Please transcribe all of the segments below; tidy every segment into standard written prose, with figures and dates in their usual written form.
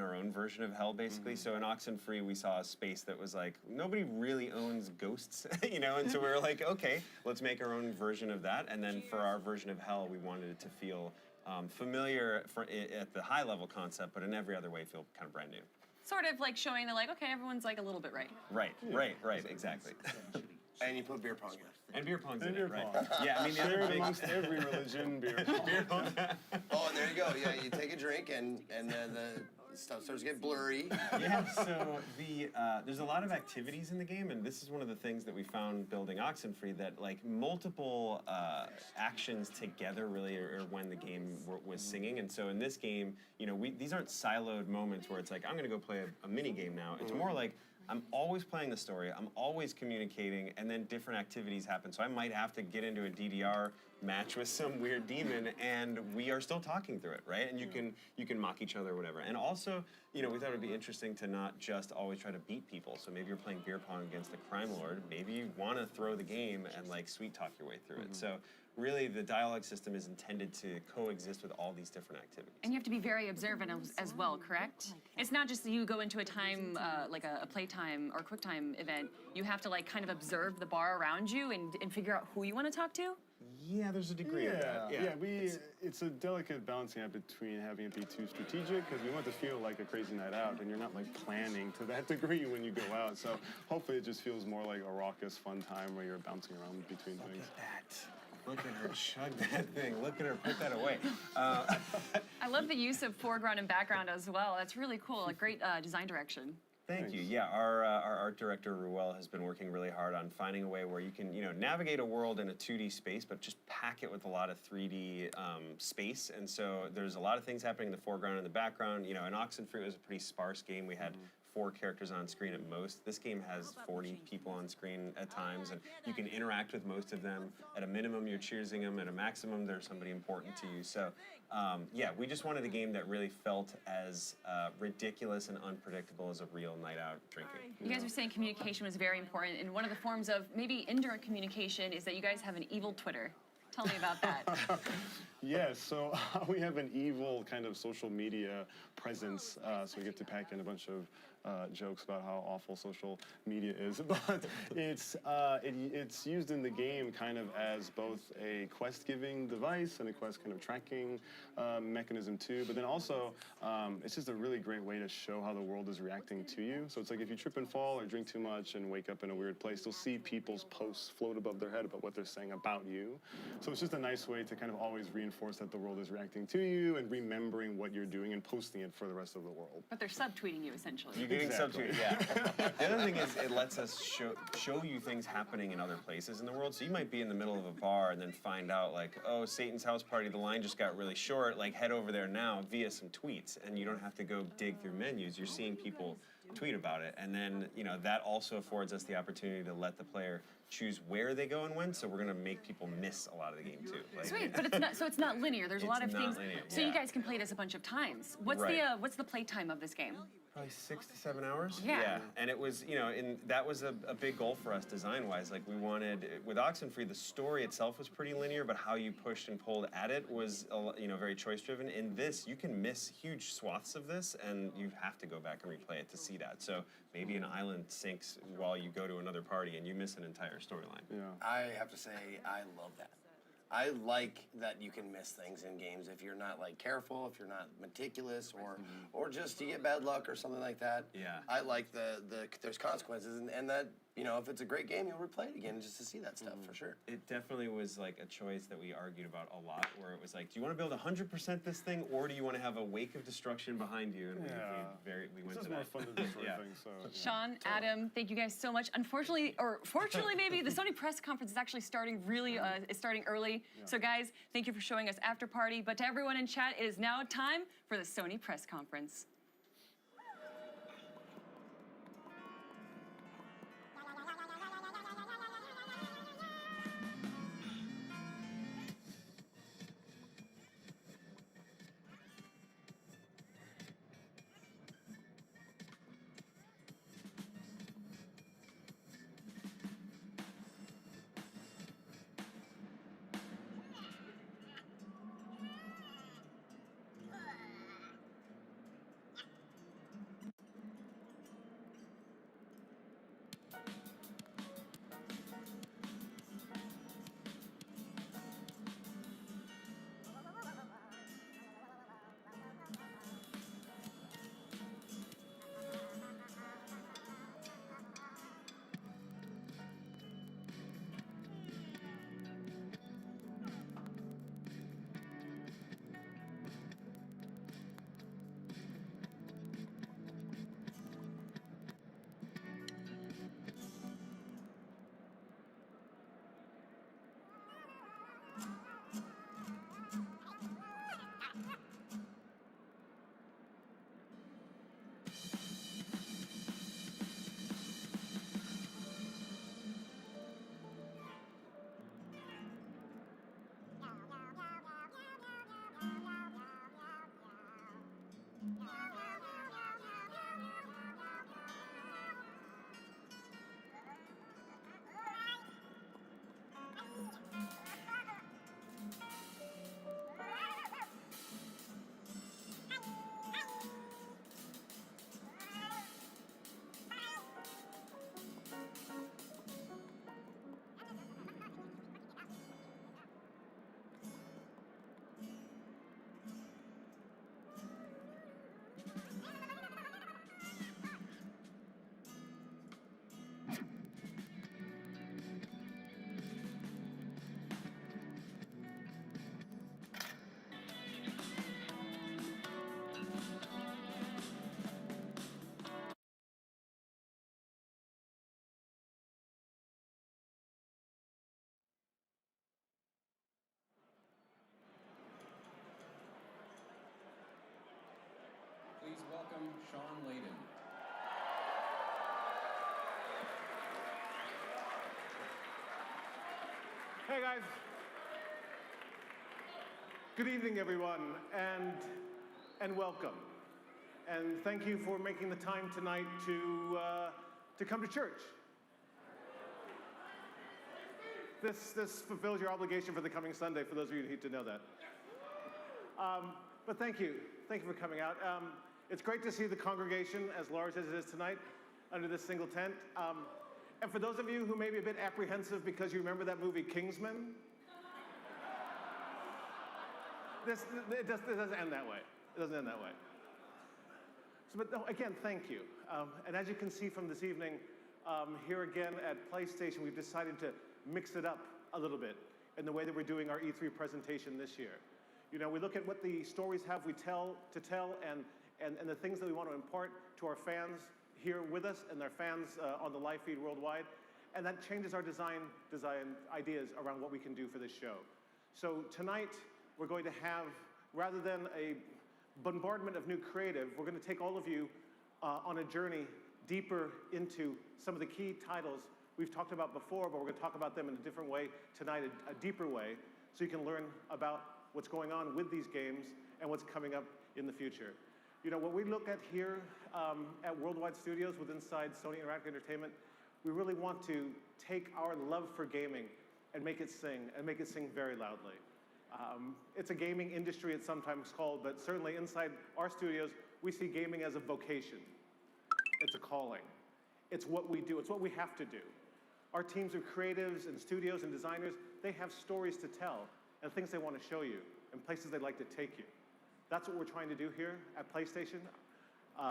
our own version of hell, basically. So in Oxenfree, we saw a space that was like, nobody really owns ghosts, you know? And so we were like, okay, let's make our own version of that. And then for our version of hell, we wanted it to feel familiar at the high level concept, but in every other way feel kind of brand new. Sort of like showing that, like, okay, everyone's like a little bit right. Right, exactly. And you put beer pong in. And beer pong's in beer it, right? pong. Yeah, I mean, the other Shared big... amongst every religion, beer pong. beer pong. Oh, and there you go. Yeah, you take a drink, and then the stuff starts to get blurry. Yeah, so there's a lot of activities in the game, and this is one of the things that we found building Oxenfree, that like multiple actions together really are when the game was singing. And so in this game, you know, these aren't siloed moments where it's like, I'm gonna go play a mini game now. It's more like, I'm always playing the story, I'm always communicating, and then different activities happen. So I might have to get into a DDR match with some weird demon, and we are still talking through it, right? And you can mock each other or whatever. And also, you know, we thought it would be interesting to not just always try to beat people. So maybe you're playing beer pong against a crime lord, maybe you want to throw the game and like sweet talk your way through it. So really the dialogue system is intended to coexist with all these different activities. And you have to be very observant as well, correct? It's not just that you go into a time, like a playtime or QuickTime event, you have to like kind of observe the bar around you and figure out who you want to talk to? Yeah, there's a degree of that. Yeah, it's a delicate balancing act between having it be too strategic, because we want it to feel like a crazy night out, and you're not like planning to that degree when you go out. So hopefully it just feels more like a raucous, fun time where you're bouncing around between things. Look at that. Look at her chug that thing. Look at her put that away. I love the use of foreground and background as well. That's really cool. A great design direction. Thank you. Yeah, our art director, Ruel, has been working really hard on finding a way where you can, you know, navigate a world in a 2D space, but just pack it with a lot of 3D space. And so there's a lot of things happening in the foreground and the background. You know, in Oxenfree, it was a pretty sparse game. We had 4 characters on screen at most. This game has 40 people on screen at times, and you can interact with most of them. At a minimum, you're cheersing them. At a maximum, there's somebody important to you. So, yeah, we just wanted a game that really felt as ridiculous and unpredictable as a real night out drinking. You guys were saying communication was very important, and one of the forms of maybe indirect communication is that you guys have an evil Twitter. Tell me about that. Yes, so we have an evil kind of social media presence, so we get to pack in a bunch of jokes about how awful social media is. But it's used in the game kind of as both a quest-giving device and a quest kind of tracking mechanism too. But then also, it's just a really great way to show how the world is reacting to you. So it's like if you trip and fall or drink too much and wake up in a weird place, you'll see people's posts float above their head about what they're saying about you. So it's just a nice way to kind of always reinforce that the world is reacting to you and remembering what you're doing and posting it for the rest of the world. But they're subtweeting you, essentially. You're getting subtweeted, yeah. The other thing is it lets us show you things happening in other places in the world. So you might be in the middle of a bar and then find out like, oh, Satan's house party, the line just got really short, like head over there now via some tweets. And you don't have to go dig through menus. You're seeing people tweet about it. And then, you know, that also affords us the opportunity to let the player choose where they go and when, so we're gonna make people miss a lot of the game too. Like, Sweet, but it's not. So it's not linear. There's a lot of things. Linear, so you guys can play this a bunch of times. What's the play time of this game? Probably 6 to 7 hours. Yeah. And it was, you know, and that was a big goal for us design-wise. Like we wanted, with Oxenfree, the story itself was pretty linear, but how you pushed and pulled at it was, you know, very choice-driven. In this, you can miss huge swaths of this, and you have to go back and replay it to see that. So maybe an island sinks while you go to another party, and you miss an entire storyline. Yeah. I have to say, I love that. I like that you can miss things in games if you're not like careful, if you're not meticulous, or just you get bad luck or something like that. Yeah. I like there's consequences, and that, you know, if it's a great game, you'll replay it again just to see that stuff for sure. It definitely was like a choice that we argued about a lot, where it was like, do you want to build 100% this thing, or do you want to have a wake of destruction behind you? And we went to that. It's more fun to destroy things. So, Sean, Adam, thank you guys so much. Unfortunately, or fortunately maybe, the Sony press conference is actually starting early. Yeah. So guys, thank you for showing us After Party. But to everyone in chat, it is now time for the Sony press conference. Please welcome Sean Layden. Hey guys. Good evening, everyone, and welcome. And thank you for making the time tonight to come to church. This fulfills your obligation for the coming Sunday, for those of you who need to know that. But thank you for coming out. It's great to see the congregation as large as it is tonight under this single tent. And for those of you who may be a bit apprehensive because you remember that movie Kingsman, it doesn't end that way. It doesn't end that way. So, but no, again, thank you. And as you can see from this evening, here again at PlayStation, we've decided to mix it up a little bit in the way that we're doing our E3 presentation this year. You know, we look at what the stories have we tell and the things that we want to impart to our fans here with us and their fans on the live feed worldwide. And that changes our design ideas around what we can do for this show. So tonight, we're going to have, rather than a bombardment of new creative, we're going to take all of you on a journey deeper into some of the key titles we've talked about before, but we're going to talk about them in a different way tonight, a deeper way, so you can learn about what's going on with these games and what's coming up in the future. You know, what we look at here at Worldwide Studios with inside Sony Interactive Entertainment, we really want to take our love for gaming and make it sing very loudly. It's a gaming industry, it's sometimes called, but certainly inside our studios, we see gaming as a vocation. It's a calling. It's what we do. It's what we have to do. Our teams of creatives and studios and designers, they have stories to tell and things they want to show you and places they'd like to take you. That's what we're trying to do here at PlayStation.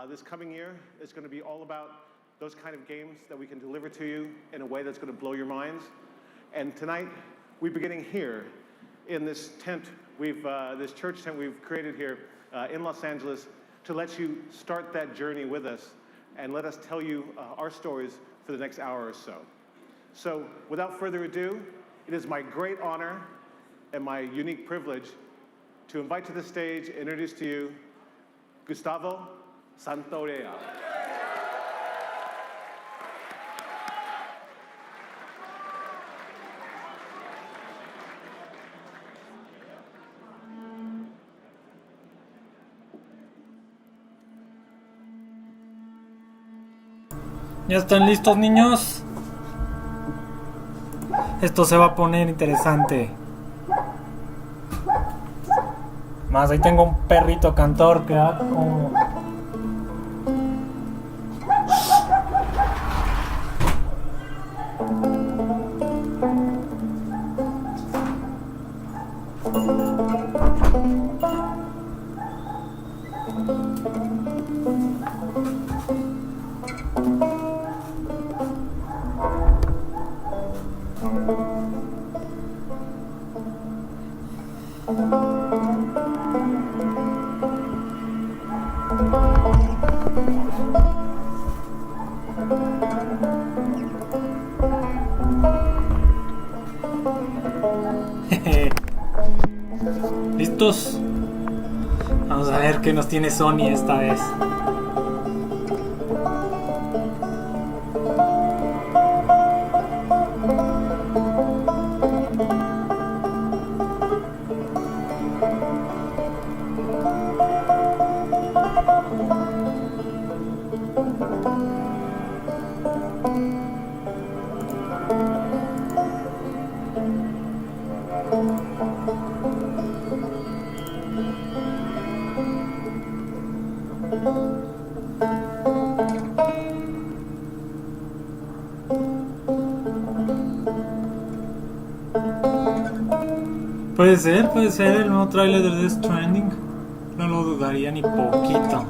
This coming year is going to be all about those kind of games that we can deliver to you in a way that's going to blow your minds. And tonight, we're beginning here in this tent, this church tent we've created here in Los Angeles to let you start that journey with us and let us tell you our stories for the next hour or so. So without further ado, it is my great honor and my unique privilege to invite to the stage, introduce to you, Gustavo Santorea. ¿Ya están listos, niños? Esto se va a poner interesante. Más ahí tengo un perrito cantor que va como... ¿Listos? Vamos a ver qué nos tiene Sony esta vez. Puede ser el nuevo tráiler de Death Stranding. No lo dudaría ni poquito.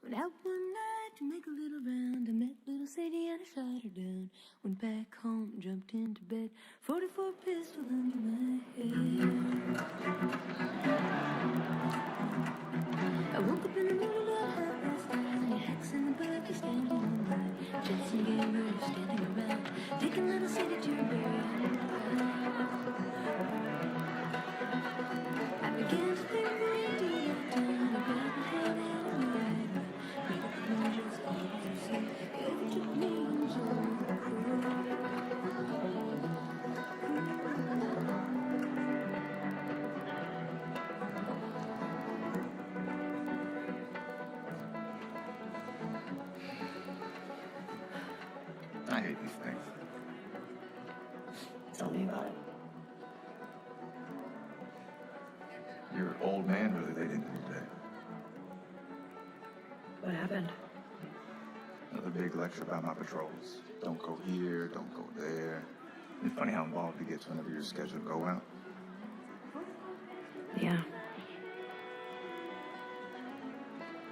Went out one night to make a little round. I met little Sadie and I shot her down. Went back home, jumped into bed. 44 pistol under my head. I woke up in the middle of half past nine. Hacks in the back are standing on by. Jets and gamers standing around. Taking little Sadie to her burial. I began to think very deep down. I grabbed my head and I hate these things. tell me about it. Your old man really laid into me today. What happened? Another big lecture about my patrols. Don't go here, don't go there. It's funny how involved he gets whenever you're scheduled to go out. Yeah.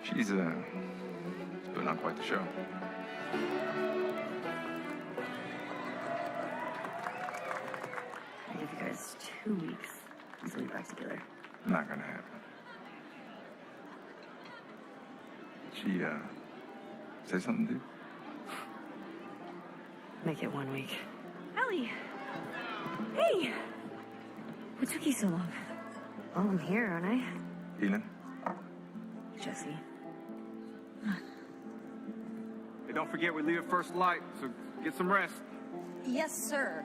She's putting on quite the show. I give you guys 2 weeks until you're back together. Not gonna happen. She say something, dude? Make it 1 week. Ellie! Hey! What took you so long? Well, I'm here, aren't I? Healing? Jesse. Hey, don't forget we leave at first light, so get some rest. Yes, sir.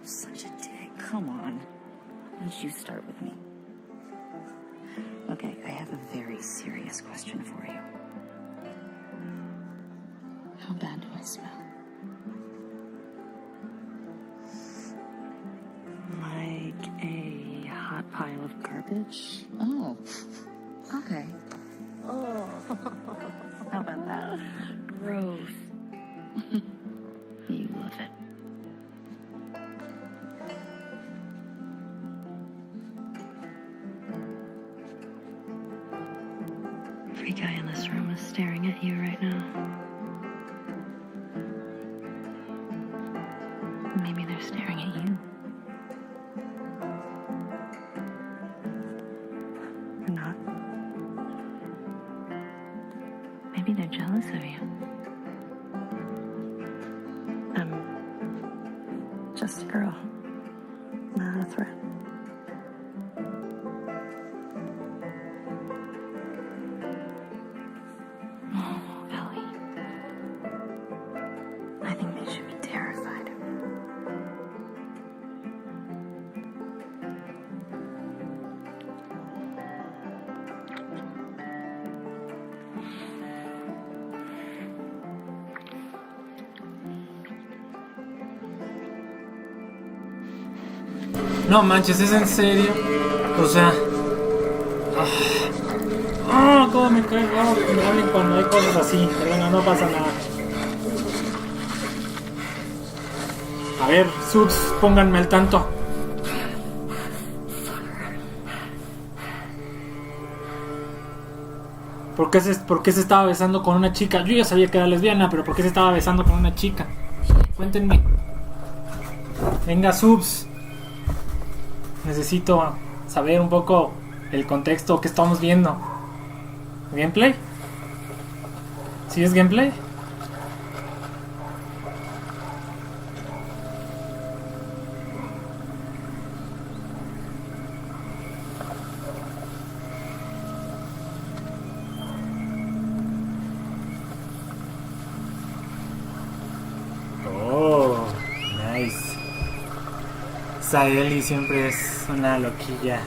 Such a dick. Come on. Why don't you start with me? Okay, I have a very serious question for you. How bad do I smell? Like a hot pile of garbage? Oh. Okay. Oh. How about that? Gross. You love it. Every guy in this room is staring at you right now. Maybe they're staring at you. Or not. Maybe they're jealous of you. I'm just a girl, not a threat. Oh, Ellie. I think they should be terrified of you. No manches, ¿es en serio? O sea... cómo me cae raro que me hablen cuando hay cosas así. Pero bueno, no pasa nada. A ver, subs, pónganme al tanto. ¿Por qué se estaba besando con una chica? Yo ya sabía que era lesbiana, pero ¿por qué se estaba besando con una chica? Cuéntenme. Venga, subs. Necesito saber un poco el contexto que estamos viendo. ¿Gameplay? ¿Sí es gameplay? Oh, nice. Saeli siempre es una loquilla.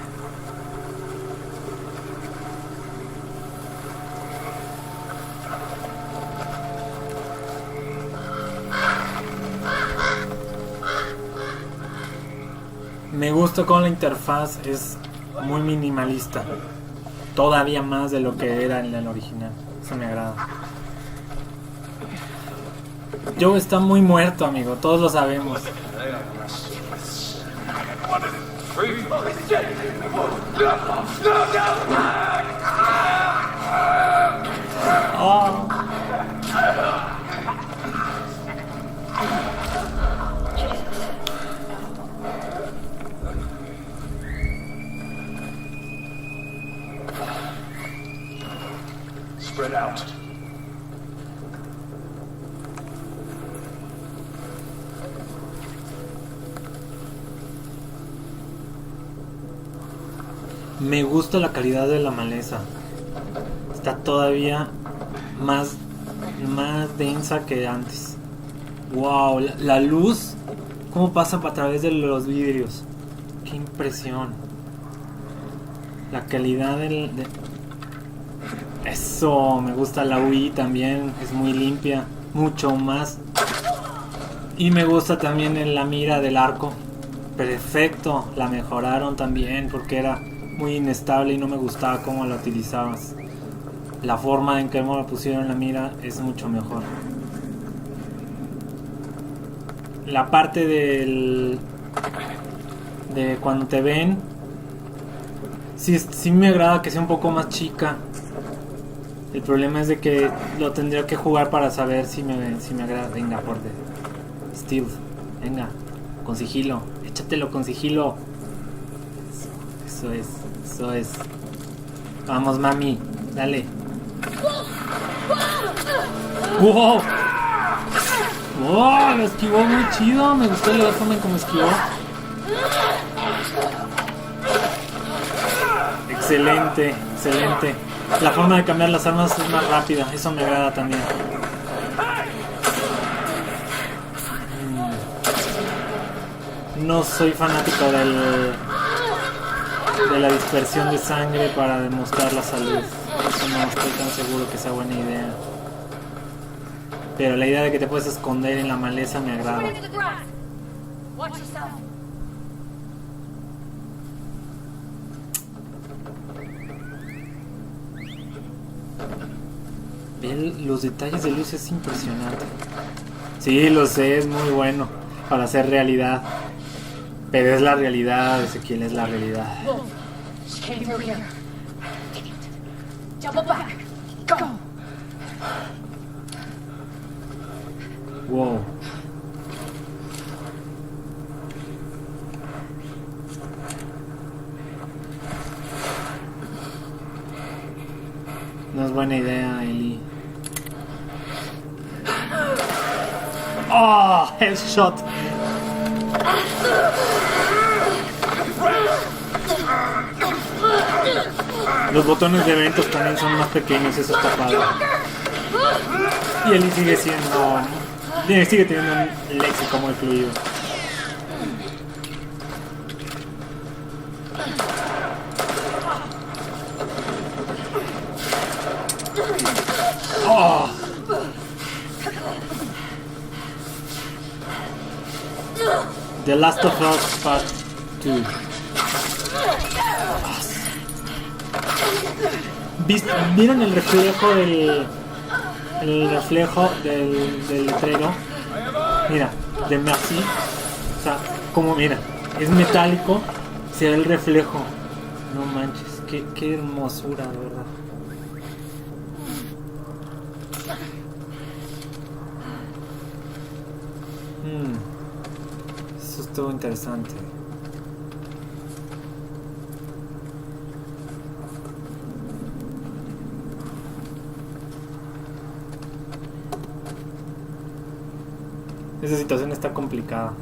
Me gusta con la interfaz, es muy minimalista. Todavía más de lo que era en el original. Eso me agrada. Joe está muy muerto, amigo, todos lo sabemos. Oh. Spread out. Me gusta la calidad de la maleza. Está todavía más densa que antes. Wow, la luz, cómo pasa a través de los vidrios. Qué impresión. La calidad eso, me gusta la UI también, es muy limpia, mucho más. Y me gusta también en la mira del arco. Perfecto, la mejoraron también porque era muy inestable y no me gustaba cómo la utilizabas. La forma en que me pusieron la mira es mucho mejor. La parte de cuando te ven, sí me agrada que sea un poco más chica. El problema es de que lo tendría que jugar para saber si me agrada. Venga, aporte. Steve, venga, con sigilo. Échatelo con sigilo. Eso es. Vamos, mami, dale. ¡Wow! ¡Wow! Lo esquivó muy chido. Me gustó la forma en cómo esquivó. Excelente. La forma de cambiar las armas es más rápida. Eso me agrada también. No soy fanático de la dispersión de sangre para demostrar la salud. Eso no estoy tan seguro que sea buena idea. Pero la idea de que te puedes esconder en la maleza me agrada. Ven, los detalles de luz es impresionante. Sí, lo sé, es muy bueno para hacer realidad. Pero es la realidad, Ezequiel, es la realidad. Wow. No es buena idea, Eli. ¡Oh! Headshot. Los botones de eventos también son más pequeños, eso está padre. Y él sigue teniendo un léxico muy fluido. Oh. The Last of Us Part 2. ¿Vieron el reflejo del letrero? Mira, de Merci. O sea, como mira, es metálico, se ve el reflejo. No manches, qué hermosura, de verdad. Eso estuvo interesante. Esa situación está complicada.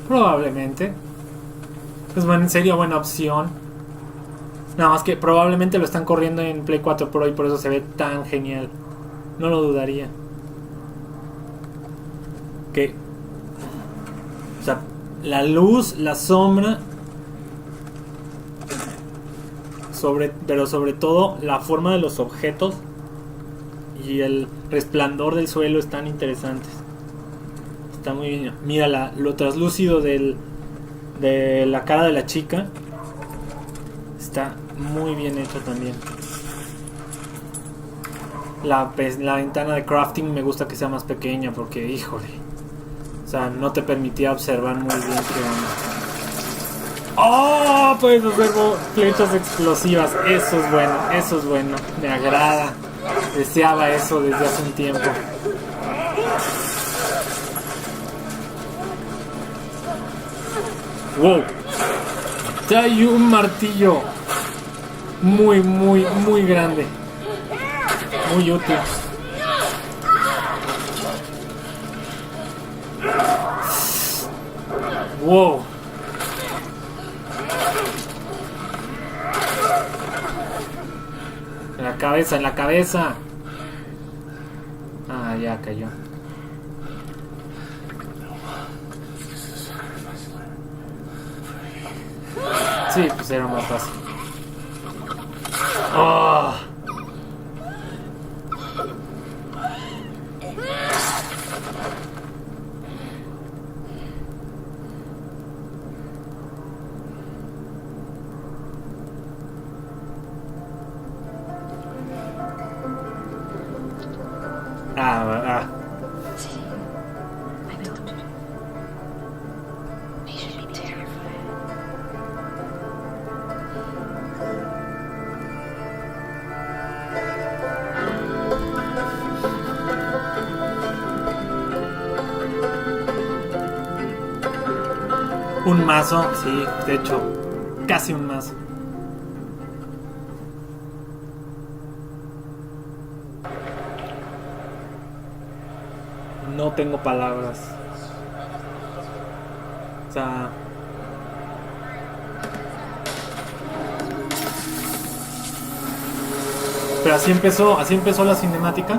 Probablemente. Es en serio buena opción. Nada más que probablemente lo están corriendo en Play 4 Pro y por eso se ve tan genial. No lo dudaría. Que, o sea, la luz, la sombra, pero sobre todo la forma de los objetos y el resplandor del suelo están interesantes. Está muy bien. Mira lo traslúcido de la cara de la chica. Está muy bien hecho también. La ventana de crafting me gusta que sea más pequeña porque, híjole, o sea, no te permitía observar muy bien qué onda. ¡Oh! Puedes hacer flechas explosivas. Eso es bueno, eso es bueno. Me agrada. Deseaba eso desde hace un tiempo. ¡Wow! Hay un martillo muy, muy, muy grande. Muy útil. Wow. En la cabeza. Ah, ya cayó. Sí, pues era más fácil. Oh. Un mazo, sí, de hecho, casi un mazo. No tengo palabras. O sea, pero así empezó la cinemática.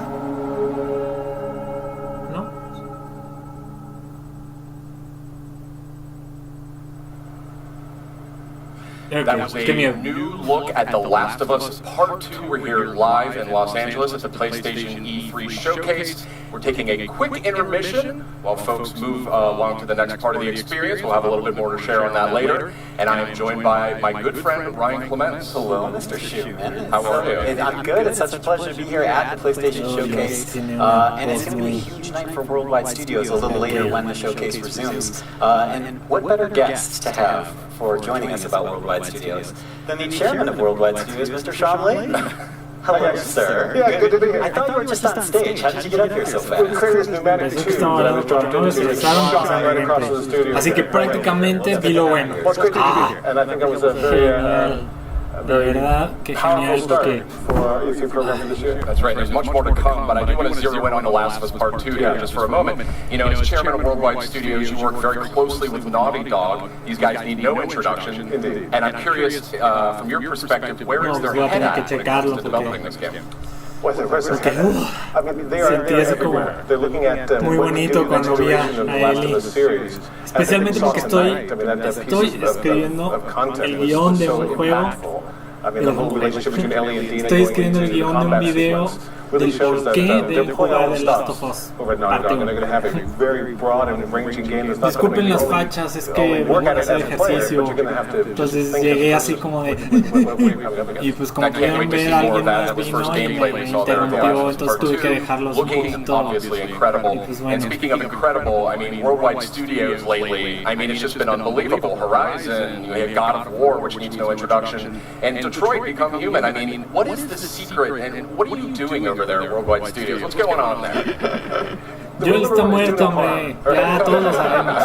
That was a new look at The Last of Us Part 2. We're here live in Los Angeles at the PlayStation E3 Showcase. We're taking a quick intermission while folks move along to the next part of the experience. We'll have a little bit more to share on that later. And I am joined by my good friend, Ryan Clements. Hello, Mr. Schumann. How are you? I'm good. It's such a pleasure to be here at the PlayStation Showcase. And it's going to be a huge night for Worldwide Studios a little later when the showcase resumes. And what better guests to have for joining us about Worldwide Studios than the chairman of Worldwide Studios, Mr. Sean Layton. Hello, sir. Yeah, good to be here. I thought you were just on stage. How did you get up here so fast? Así que prácticamente vi lo bueno. And I think it was a very De verdad, qué genial porque That's right. There's much more to come, but I do want to zero in on The Last of Us Part 2 here just for a moment. You know, as chairman of Worldwide Studios, you work very closely with Naughty Dog. These guys need no introduction. And I'm curious, from your perspective, where is their head at when it comes to developing this game? porque sentí así como muy bonito cuando vi a Ellie, especialmente porque estoy escribiendo el guión de un juego. Estoy escribiendo el guión de un video del porqué de jugar The Last of Us parte 1. Disculpen las fachas, es que vengo a hacer ejercicio, entonces llegué así como de y pues como pudieron ver alguien más vino y me interrumpió, entonces tuve que dejarlos un poquito. And speaking of incredible, I mean, Worldwide Studios lately, I mean, it's just been unbelievable. Horizon, you had God of War, which needs no introduction, and Detroit Become Human. I mean, what is the secret, and what are you doing over there at Worldwide Studios? What's going on there? Joel está muerto, hombre. Ya todos lo sabemos.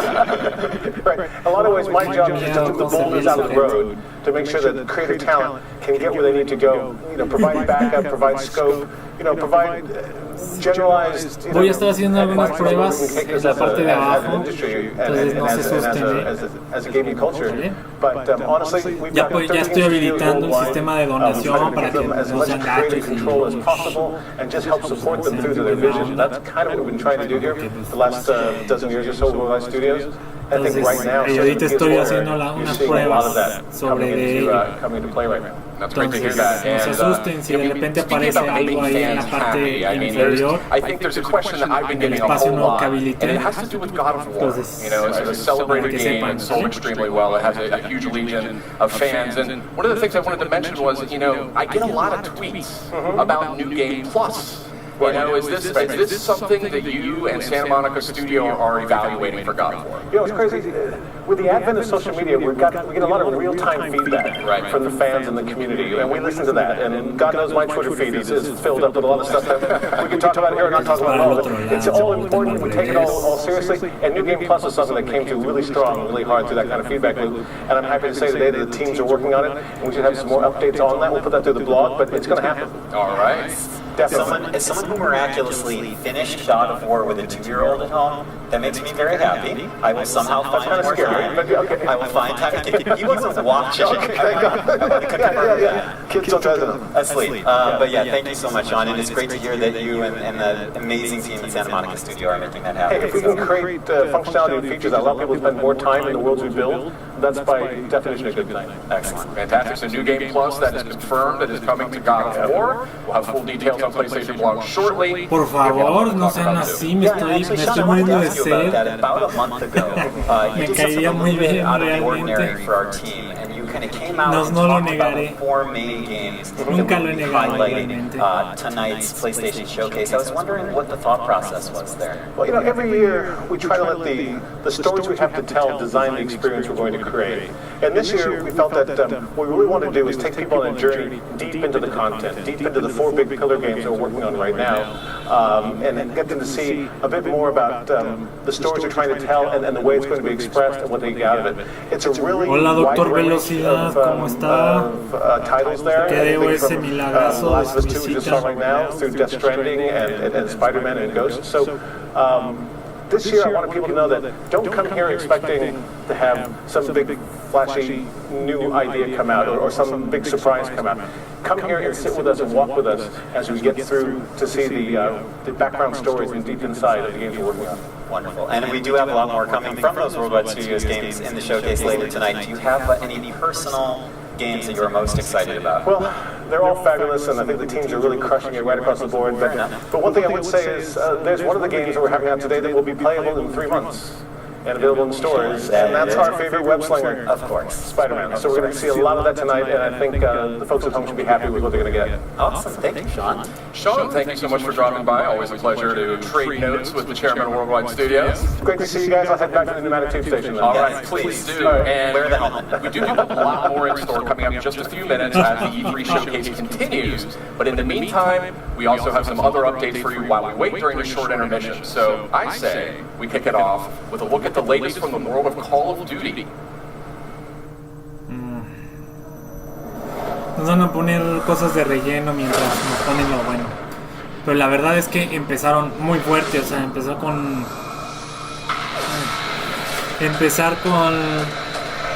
Right. A lot of ways, my job is to put the boulders out of the road to make sure that creative talent can get where they need to go. You know, provide backup, provide scope. You know, provide generalized. Voy a estar haciendo algunas pruebas en la parte de abajo, entonces no se asusten. Ya estoy habilitando un sistema de donación para que no sean gachos Entonces, ahorita estoy haciendo unas pruebas sobre de ello. Entonces, no se asusten si de repente aparece algo ahí en la parte inferior, el espacio no que habilité. Entonces, para que sepan, extremely well. It has a huge legion of fans. And one of the things I wanted to mention was, you know, I get a lot of tweets about New Game Plus. You know, is this something that you and Santa Monica Studio are evaluating for God of War? You know, it's crazy. With the advent of social media, we get a lot of real-time feedback from the fans and the community, and we listen to that. And God knows my Twitter feed is filled up with a lot of stuff that we can talk about here or not talk about at all. But it's all important. We take it all seriously. And New Game Plus is something that came through really strong, really hard through that kind of feedback loop. And I'm happy to say today that the teams are working on it, and we should have some more updates on that. We'll put that through the blog, but it's going to happen. All right. As someone who miraculously finished God of War with a 2-year-old at home, that makes me very happy. I will somehow find more time. I will find time to get. He wasn't watching. Kids don't try them. Asleep. But yeah, thank you so much, Sean. And it's great to hear that you and the amazing team at Santa Monica Studio are making that happen. Hey, if we can create functionality and features that allow people to spend more time in the worlds we build, that's by definition a good thing. Excellent. Fantastic. So New Game Plus, that is confirmed, that is coming to God of War. We'll have full details on PlayStation blog shortly. Por favor, no sean así, me estoy muriendo de sed. Me caería muy bien realmente. No lo negaré. Nunca lo he negado realmente. Tonight's PlayStation Showcase. I was wondering what the thought process was there. Well, you know, every year we try to let the stories we have to tell design the experience we're going to create. And this year we felt that what we really want to do is take people on a journey deep into the content, deep into the 4 big pillar games that we're working on right now, and get them to see a bit more about the stories we're trying to tell and the way it's going to be expressed and what they get out of it. It's a really wide range of titles there. Last of Us 2 is just starting now through Death Stranding and Spider-Man and Ghost. So this year I wanted people to know that don't come here expecting to have some big flashy new idea come out or some big surprise come out. Come here and sit with us and walk with us as we get through to see the background stories and deep inside of the games we're working on. Wonderful. And we do have a lot more coming from those Worldwide Studios games in the showcase later tonight. Do you have any personal games that you're most excited about? Well, they're all fabulous, and I think the teams are really crushing it right across the board. But one thing I would say is there's one of the games that we're having out today that will be playable in 3 months and available in stores, and that's our favorite web slinger, of course, Spider-Man. So we're going to see a lot of that tonight, and I think the folks at home should be happy with what they're going to get. Awesome. Thank you, Sean. Sean, thank you so much for dropping by. Always a pleasure to trade notes with the chairman of Worldwide Studios. Great to see you guys. I'll head back to the pneumatic tube station. All right, please do. And wear the helmet. We do have a lot more in store coming up in just a few minutes as the E3 showcase continues. But in the meantime, we also have some other updates for you while we wait during the short intermission. So I say we kick it off with a look at the latest from the world of Call of Duty. Nos van a poner cosas de relleno mientras nos ponen lo bueno. Pero la verdad es que empezaron muy fuerte, o sea, empezar con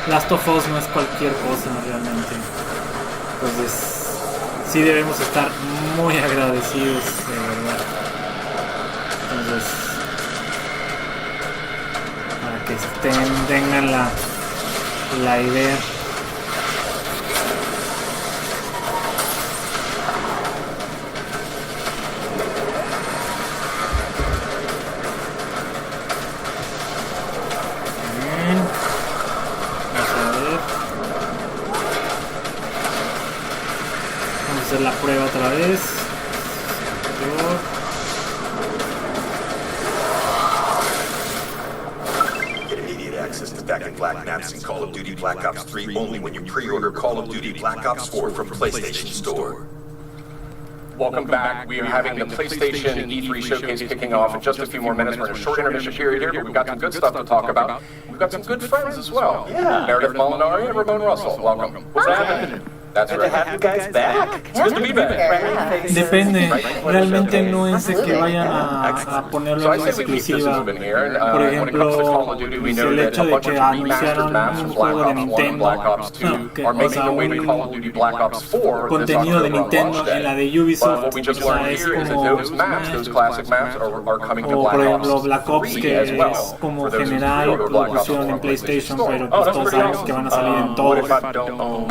Last of Us no es cualquier cosa realmente. Entonces, sí debemos estar muy agradecidos, de verdad. Entonces, para que tengan la idea. La prueba otra vez. Get immediate access to Back in Black maps in Call of Duty Black Ops 3 only when you pre-order Call of Duty Black Ops 4 from PlayStation Store. Welcome back. We are having the PlayStation E3 showcase kicking off in just a few more minutes. We're in a short intermission period here, but we've got some good stuff to talk about. We've got some good friends as well. Yeah. Meredith Molinari and Ramon Russell. Welcome. What's happening? That's Good right. to have you guys back. It's good to be back. Depende, realmente no es de que vayan a ponerlo en exclusiva. Por ejemplo, el hecho de que anunciaron un juego de Nintendo, o sea, un contenido de Nintendo en la de Ubisoft, o sea, es como, o por ejemplo Black Ops, que es como general producción en PlayStation, pero pues todos sabemos que van a salir en todo.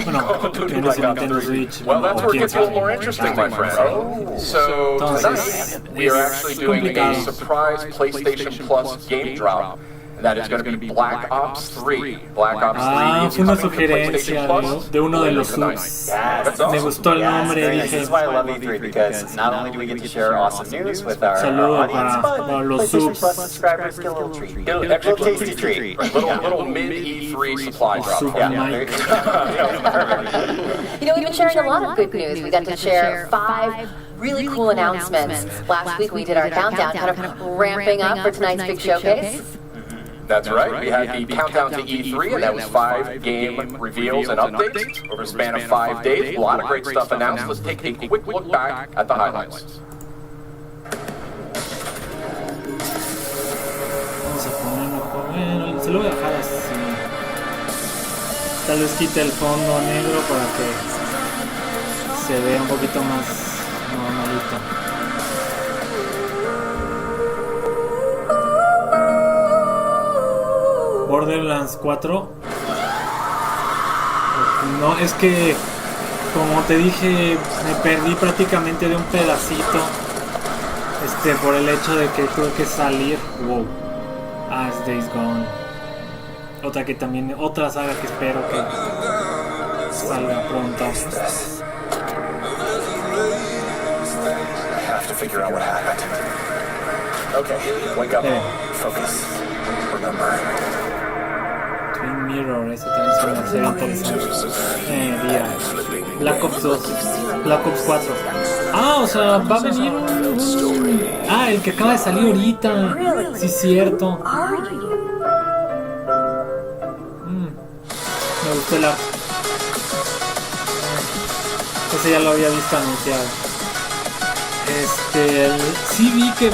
Bueno, Nintendo Switch. Well, that's where it gets a little more interesting, my friend. So tonight we are actually doing a surprise PlayStation Plus game drop. That is going to be Black Ops 3. Black Ops 3 fue una sugerencia de uno de los subs. Me gustó el nombre, This dije. is why I love E3, because not only do we get to share awesome news with our Saludo audience, para los PlayStation subs. Plus subscribers get a little treat. Get a little tasty treat. Little mid E3 supply drop. You know, we've been sharing a lot of good news. We got to share 5 really cool announcements. Last week we did our countdown, kind of ramping up for tonight's big showcase. That's right. We had the countdown to E3, and that was 5 game reveals and updates over a span of 5 days. A lot of great stuff announced. Let's take a quick look back at the highlights. Vamos a ponerlo, se lo voy a dejar así. Tal vez quite el fondo negro para que se vea un poquito más normalito. Borderlands 4. No, es que como te dije, me perdí prácticamente de un pedacito. Por el hecho de que tuve que salir. Wow. Es Days Gone. Otra saga que espero que salga pronto. I have to figure out what happened. Okay, wake up. Focus. Remember. Twin Mirror, ese también es una serie interesante. Día. Black Ops 2. Black Ops 4. O sea, va a venir el que acaba de salir ahorita. Sí, es cierto. Me gustó el arte. Ese ya lo había visto anunciado. Sí vi que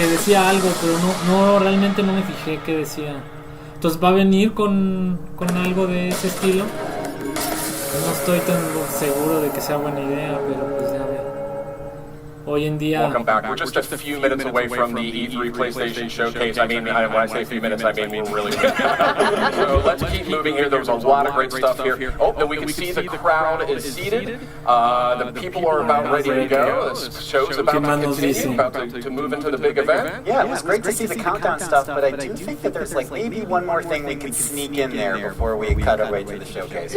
decía algo, pero no realmente no me fijé qué decía. Entonces va a venir con algo de ese estilo. No estoy tan seguro de que sea buena idea, pero pues ya veo. Hoy en día. Welcome back. We're just a few minutes away from the E3 PlayStation Showcase. I mean, when I say a few minutes, I mean we're really quick. So let's keep moving here. There was a lot of great stuff here. Oh, and we can see the crowd is seated. The people are about ready to go. This show's about to continue, about to move into the big event. Yeah, it was great to see the countdown stuff, but I do think that there's like maybe one more thing we could sneak in there before we cut our way to the showcase.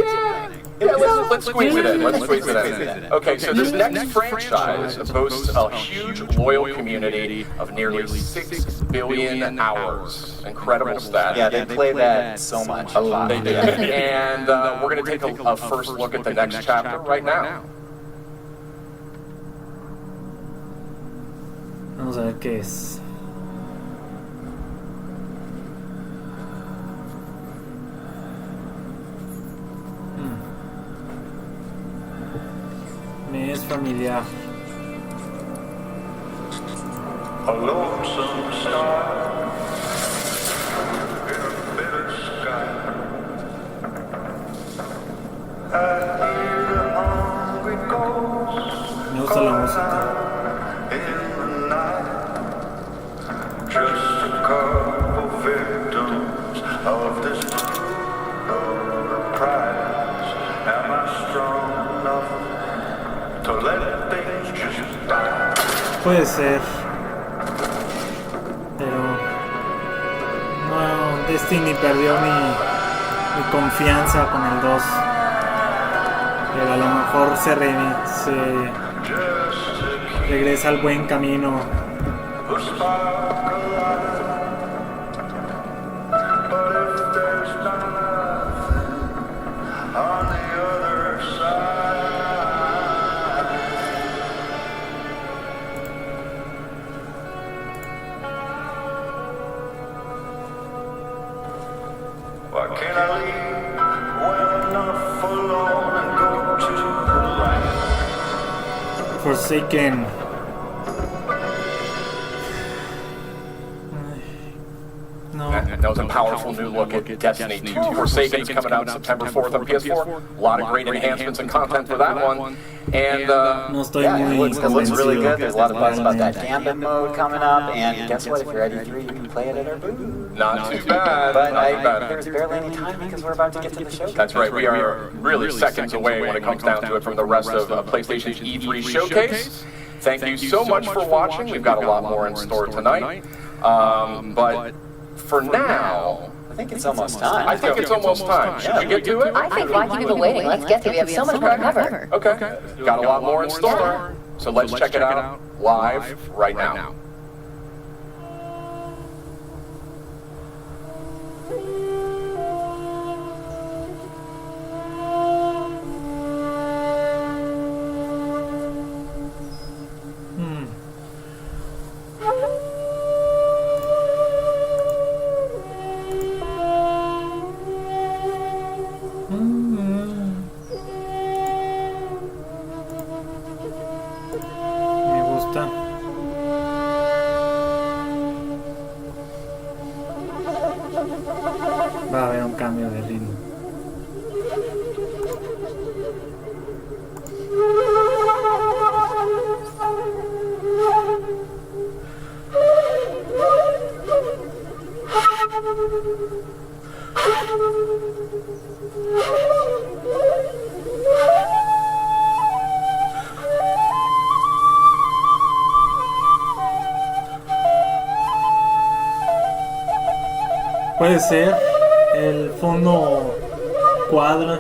Yeah, let's squeeze it in. Let's squeeze it in. Okay, so this next franchise boasts a huge loyal community of nearly 6 billion hours. Incredible stat. Yeah, they play that so much. A lot. They do. And we're going to take a first look at the next chapter right now. Vamos a ver qué es. Me es familiar. A lonesome star in a bitter sky. I hear the hungry ghost Me gusta la música. in the night. Just a couple victims of this prize. Am I strong enough to let things just die? Puede ser. Pero no, Destiny perdió mi confianza con el 2. Pero a lo mejor se regresa al buen camino. Why can't I leave well enough alone and go to the light? Forsaken. No. That was a powerful new look at Destiny 2. Forsaken's coming out September 4th on PS4. A lot of great enhancements and content for that one. And no estoy muy it looks really good. There's a lot of buzz about that Gambit mode coming up. And guess what? If you're at E3, you can play it at our booth. Not too bad. But there's barely any time because we're about to get to the show. That's right. We are really seconds away when it comes down to it from the rest of PlayStation's E3 showcase. Thank you so much for watching. We've got a lot more in store tonight. But for now, I think it's almost time. I think it's almost time. Should we get to it? I think why keep people waiting? Let's get to it. We have so much more to cover. Okay. Got a lot more in store. So let's check it out live right now. Me gusta. Va a haber un cambio de ritmo. Puede ser, el fondo cuadra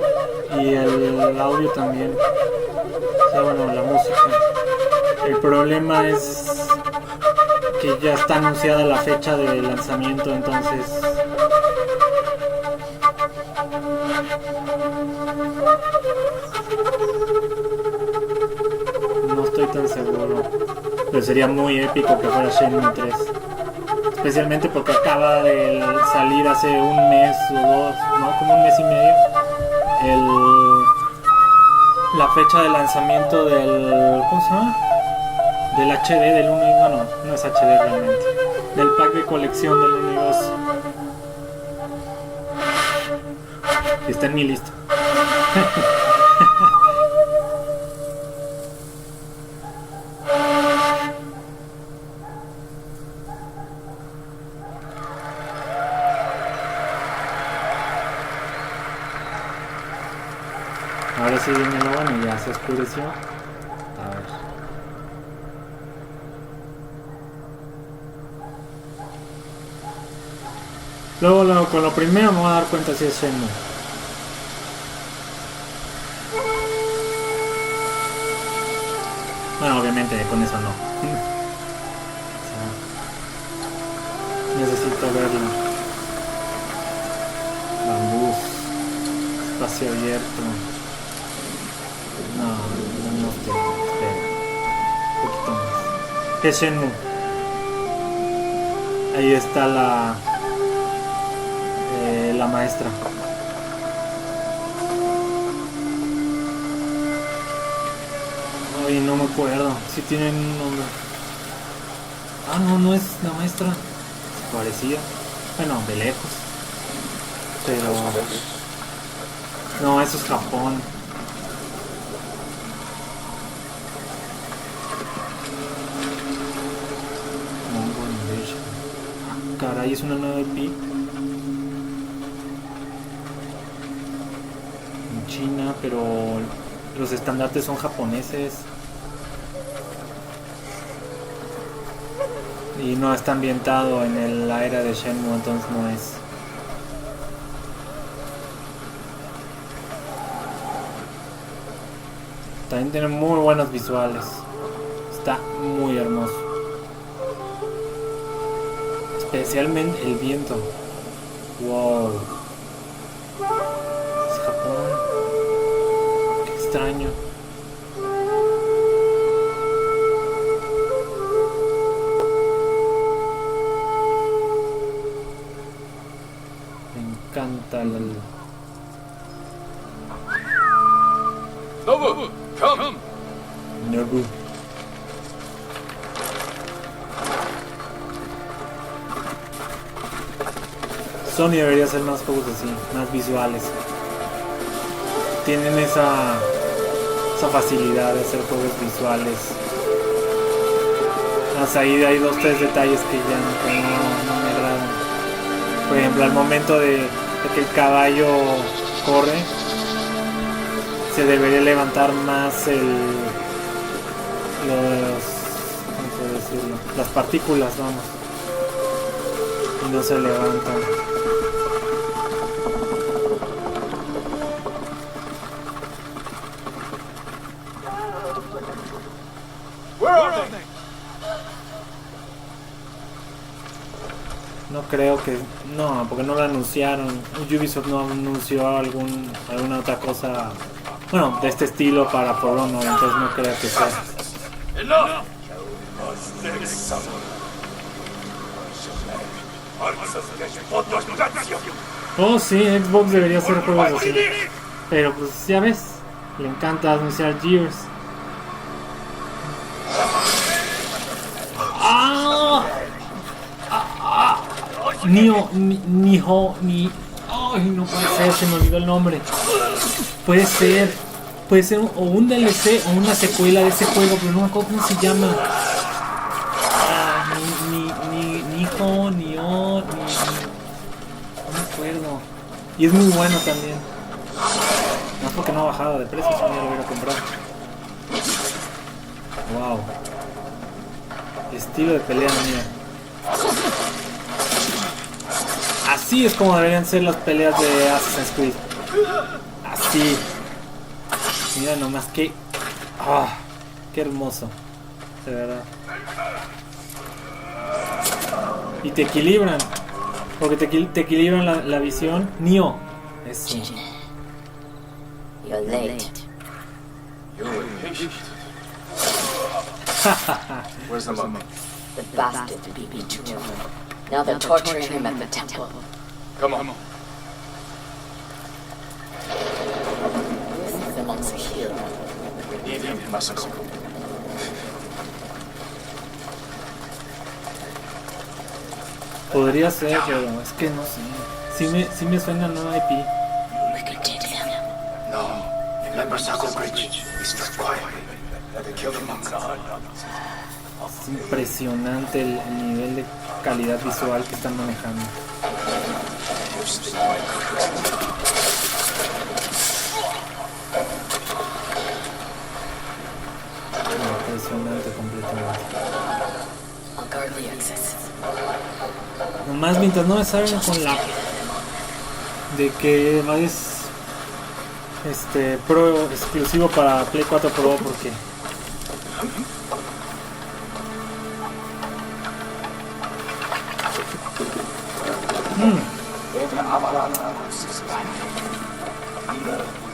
y el audio también, o sea, bueno, la música. El problema es que ya está anunciada la fecha de lanzamiento, entonces no estoy tan seguro, pero sería muy épico que fuera Shenmue 3. Especialmente porque acaba de salir hace un mes o dos, ¿no? Como un mes y medio. La fecha de lanzamiento del... ¿Cómo se llama? Del HD, del 1 y... No es HD realmente. Del pack de colección del 1 y 2. Y está en mi lista. Ahora sí viene lo bueno, ya se oscureció. A ver. Luego con lo primero me voy a dar cuenta si es Shenmue. Bueno, obviamente con eso no. O sea, necesito verlo. Bambú. Espacio abierto. No, espera. Un poquito más. Es Shenmue. Ahí está la maestra. Oye, no me acuerdo. Si tienen un nombre. Ah, no, no es la maestra. Parecía. Bueno, de lejos. Pero... no, eso es Japón. Caray, es una nueva IP en China, pero los estandartes son japoneses y no está ambientado en la era de Shenmue, entonces no es. También tiene muy buenos visuales, está muy hermoso. Especialmente el viento. Wow. Es Japón. Qué extraño. Me encanta el... Nobu, come. Nobu. Sony debería hacer más juegos así, más visuales. Tienen esa facilidad de hacer juegos visuales. Hasta ahí hay 2 o 3 detalles que ya no me agradan. Por ejemplo, al momento de que el caballo corre, se debería levantar más ¿cómo puedo decirlo? Las partículas, vamos. Y no se levantan. No creo que... no, porque no lo anunciaron. Ubisoft no anunció alguna otra cosa, bueno, de este estilo para For Honor, entonces no creo que sea. Oh sí, Xbox debería hacer juegos así. Pero pues ya ves, le encanta anunciar Gears. Ay, no puede ser, se me olvidó el nombre. Puede ser o un DLC o una secuela de ese juego, pero no me acuerdo cómo se llama. No me acuerdo. Y es muy bueno también. No es porque no ha bajado de precio, si no ya lo hubiera comprado. Wow. Estilo de pelea, mía. Así es como deberían ser las peleas de Assassin's Creed. Así. Mira nomás que... qué hermoso. De verdad. Y te equilibran. Porque te equilibran la visión. Nioh. Eso. You're late. You're impatient. Where's the monk? The bastard beat me to him. Now they're torturing him at the temple. Come on. You think the monk's a hero? We need him, Masako. Podría ser, pero es que no sé. Sí me suena nueva IP. No. In Masako Bridge, we struck quietly. They killed the monk. Es impresionante el nivel de calidad visual que están manejando. Impresionante completamente. Nomás mientras no me salgan con la de que es Pro exclusivo para Play 4 Pro, porque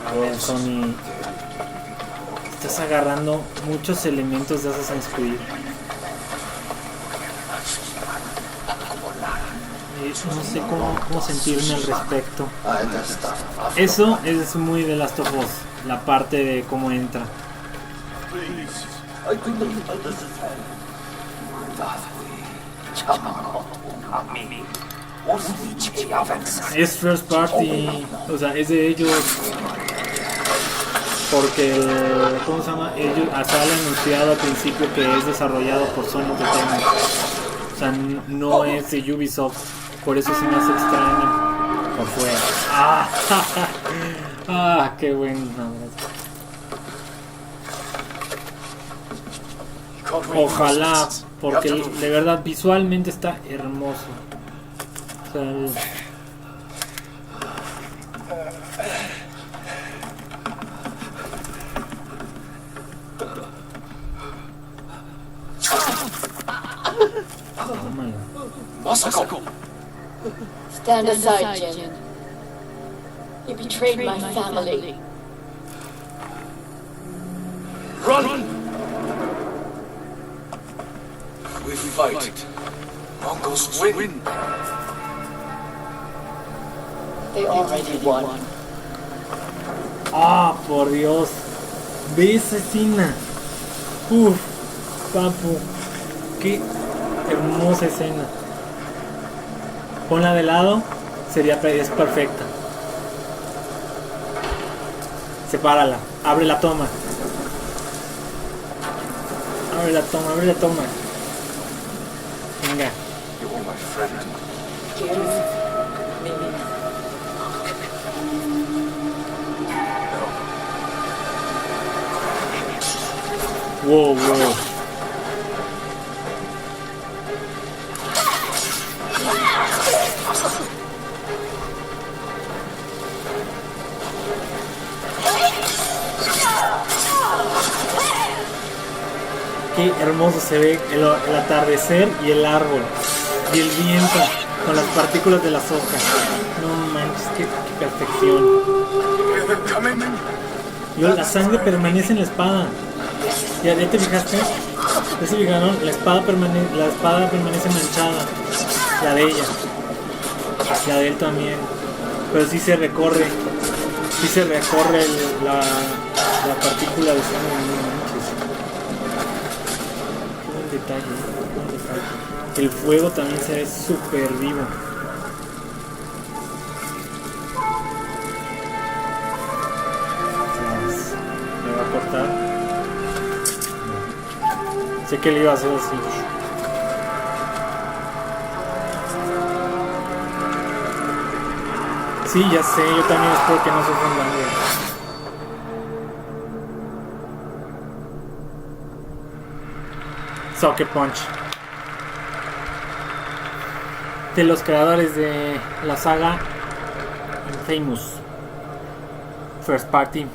a ver, Sony, estás agarrando muchos elementos de Assassin's Creed. No sé cómo sentirme al respecto. Eso es muy de Last of Us, la parte de cómo entra. please. I could not understand. Es first party, o sea, es de ellos. Porque el, ¿cómo se llama? Ellos hasta han anunciado al principio que es desarrollado por Sony Entertainment. O sea, no es de Ubisoft. Por eso se me hace extraño. O fue. Qué bueno. Ojalá, porque de verdad visualmente está hermoso. O sea, Stand aside, Jin. You betrayed my family. Run! We fight. Mongols win. They already won. Por Dios. Ve esa escena. Uf, papu. Qué hermosa escena. Ponla de lado, es perfecta. Sepárala, abre la toma. Abre la toma. Venga. Wow. Qué hermoso se ve el atardecer y el árbol y el viento con las partículas de las hojas. No manches, qué perfección. La sangre permanece en la espada. ¿Ya te fijaste? ¿Ya se fijaron? La espada permanece manchada. La de ella. La de él también. Pero sí se recorre. La partícula de sangre. Detalle. El fuego también se ve súper vivo. ¿Me va a cortar? No. Sé que le iba a hacer así. Sí, ya sé, yo también espero que no sufran daño. Sucker Punch, de los creadores de la saga Famous First Party.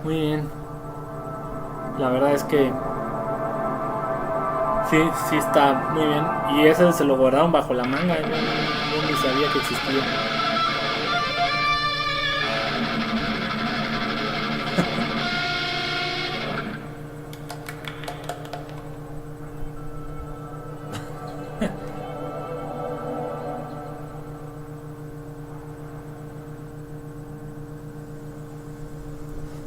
Muy bien, la verdad es que sí está muy bien. Y ese se lo guardaron bajo la manga, yo ni sabía que existía.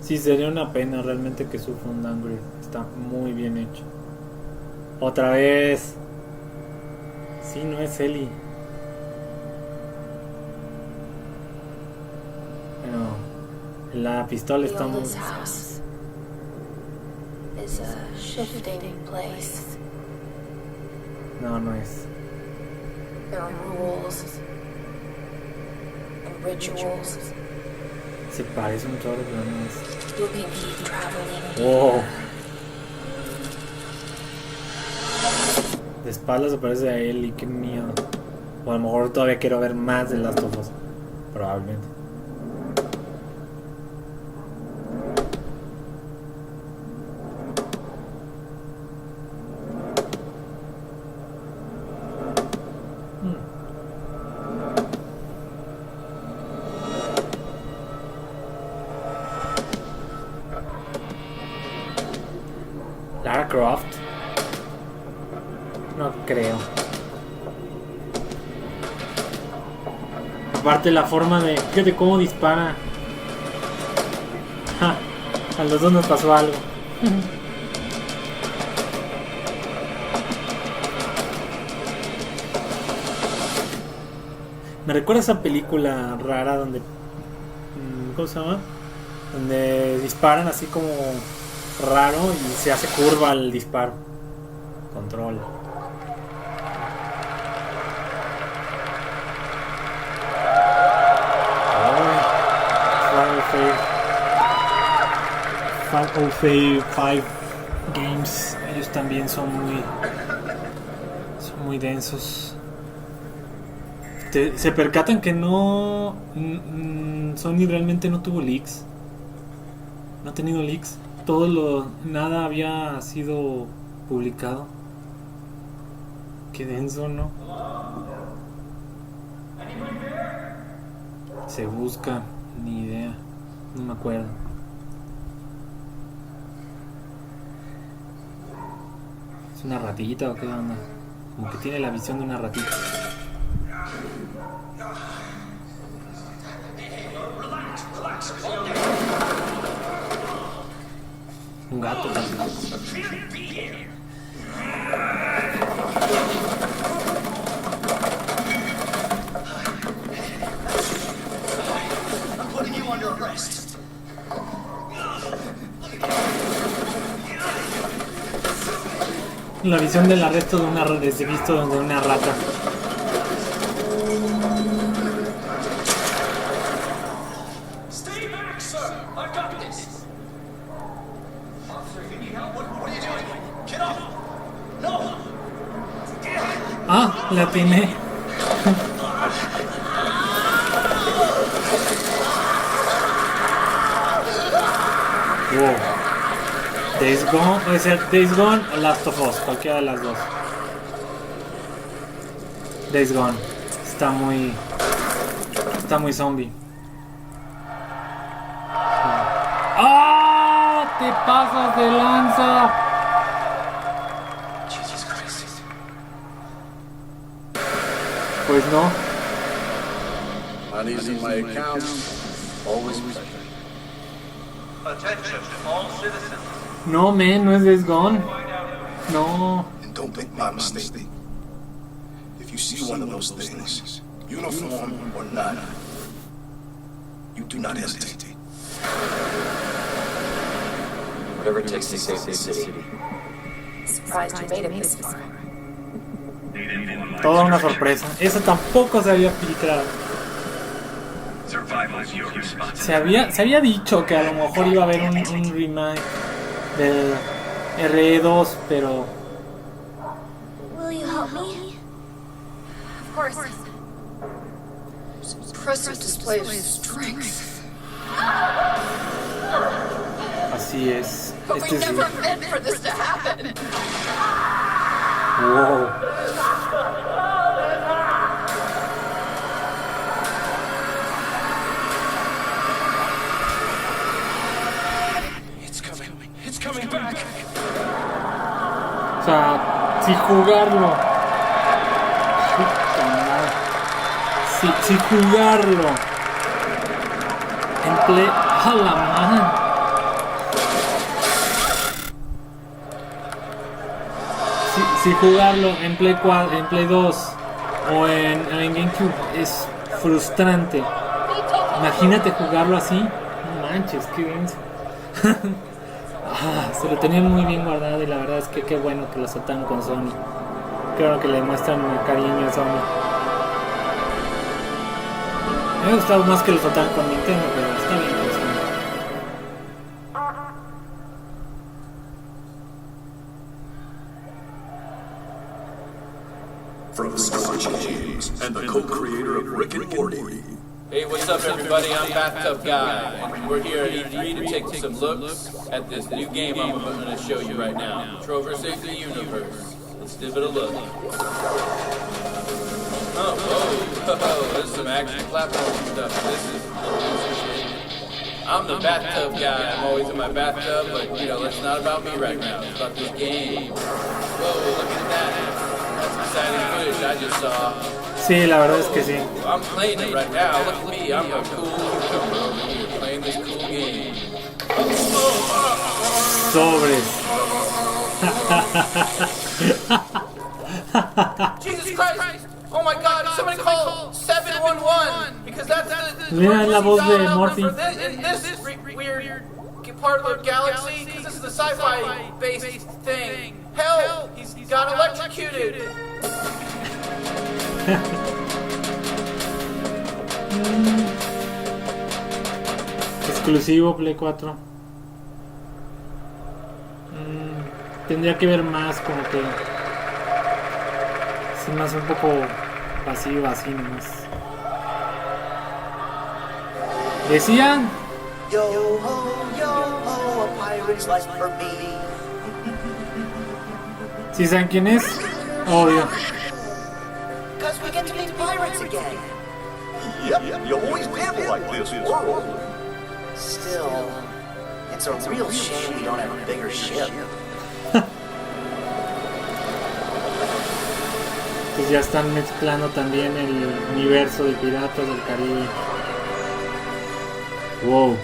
Sí, sería una pena realmente que sufra un downgrade. Está muy bien hecho. Otra vez. Sí, no es Ellie. Pero la pistola está muy... No es. There are rules and rituals. Se parece un chorro, pero no es. You'll be traveling. Wow. De espaldas se parece a él y qué miedo. O a lo mejor todavía quiero ver más de Last of Us. Probablemente. Lara Croft. No creo. Aparte la forma de... Fíjate cómo dispara. Ja, a los dos nos pasó algo. Me recuerda esa película rara donde... ¿Cómo se llama? Donde disparan así como raro y se hace curva el disparo. Control. Five Games, ellos también son muy densos. Se percatan que no Sony realmente no tuvo leaks, no ha tenido leaks, nada había sido publicado. Qué denso, ¿no? Se busca, ni idea, no me acuerdo. ¿Es una ratita o qué onda? Como que tiene la visión de una ratita. Un gato también. La visión del arresto de una desde visto de una rata. Ah, la atiné. Wow. Days Gone, puede ser Days Gone o Last of Us, cualquiera de las dos. Days Gone. Está muy zombie. ¡Ah! ¡Te pasas de lanza! Pues no. Money's in my account. Always pleasure. Attention, all citizens. No, man, no es Days Gone. No. And don't make my mistake. If you see one of those things, uniform or not, you do not hesitate. Whatever it takes to save the city. Surprised you made it this far. Toda una sorpresa. Eso tampoco se había filtrado. Se había dicho que a lo mejor iba a haber un remake del RE2, pero... Will you help me? Of course. Impressive display of strength. Así es. But we never meant for this to happen. Wow. It's coming back. O sea, si jugarlo. Si jugarlo. En play. ¡A la man! Si jugarlo en Play 4, en Play 2 o en GameCube es frustrante. Imagínate jugarlo así. No manches, qué denso. Se lo tenían muy bien guardado y la verdad es que qué bueno que lo soltaron con Sony. Creo que le muestran cariño a Sony. Me hubiera gustado más que lo soltaran con Nintendo, pero está bien con Sony. From Scotch Games and the co-creator of Rick and Morty. Hey, what's up, everybody? I'm Bathtub Guy, and we're here at E3 to take some looks at this new game I'm going to show you right now. Trover Saves the Universe. Let's give it a look. Oh, whoa, this is some action platform stuff. This is I'm the bathtub guy. I'm always in my bathtub, but, you know, it's not about me right now. It's about this game. Whoa, look at that. That's exciting footage I just saw. Sí, la verdad es que sí. I'm playing it right now. Look at me. I'm a cool cucumber over here playing this cool game. Sobres. Jesus Christ! Oh my God! Somebody call 711 because that's the Mira la voz de Morty. in this weird part of the galaxy. Because this is a sci-fi based thing. Hell, he's got electrocuted. Exclusivo Play 4. Tendría que ver más, como que se me hace un poco vacío así nomás. Decían. Yo ho, a pirate's life for me. ¿Sí saben quién es? Obvio. Cause we get to be pirates again. Yep, you always did like this world. Still, it's a real shame we don't have a bigger ship. Pues ya están mezclando también el universo de Piratas del Caribe. Wow.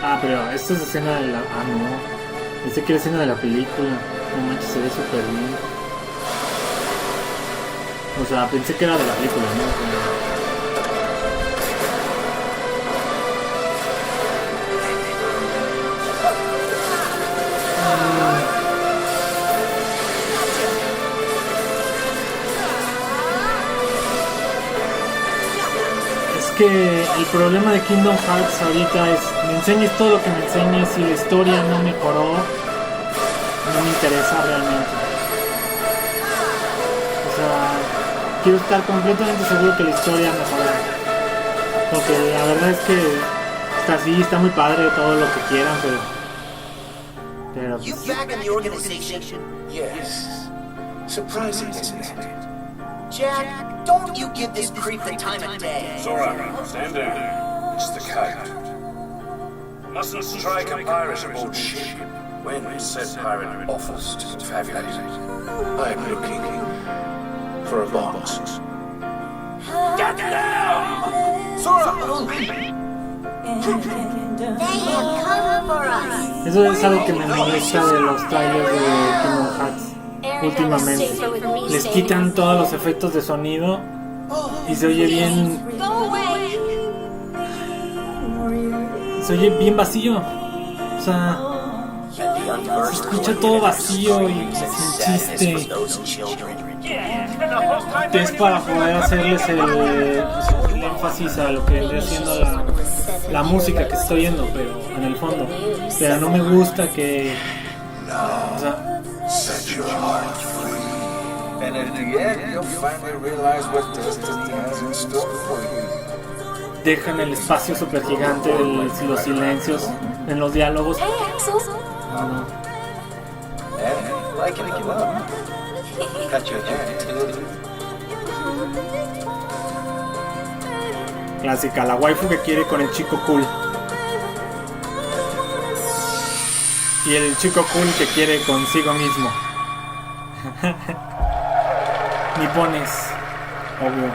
Ah, pero esta es escena de la... Ah, no. Pensé que era escena de la película. No manches, se ve súper bien. O sea, pensé que era de la película, ¿no? Que el problema de Kingdom Hearts ahorita es me enseñes todo lo que me enseñes y la historia no mejoró, no me interesa realmente. O sea, quiero estar completamente seguro que la historia mejoró, porque la verdad es que está así, está muy padre todo lo que quieran, pero You back in the organization? Yes. Surprising, isn't it? Jack, don't you give this creep the time of day. Sora, stand down. It's the kite. Mustn't strike a pirate aboard ship when said pirate offers to tabulate. I'm looking for a box. Get down! Sora! eso es algo que me molesta de los trailers de Kingdom Hearts últimamente. Les quitan todos los efectos de sonido y se oye bien vacío. O sea, se escucha todo vacío y sin chiste. Es para poder hacerles el énfasis a lo que vendría siendo la música que estoy oyendo, pero en el fondo. Pero no me gusta que, o sea, Set your heart free. And at the end, you'll finally realize what destiny has in store for you. dejan el espacio super gigante de los silencios en los diálogos. No. Like it well. Cut your hair too. Clásica, la waifu que quiere con el chico cool. Y el chico cool que quiere consigo mismo. Nipones, obvio.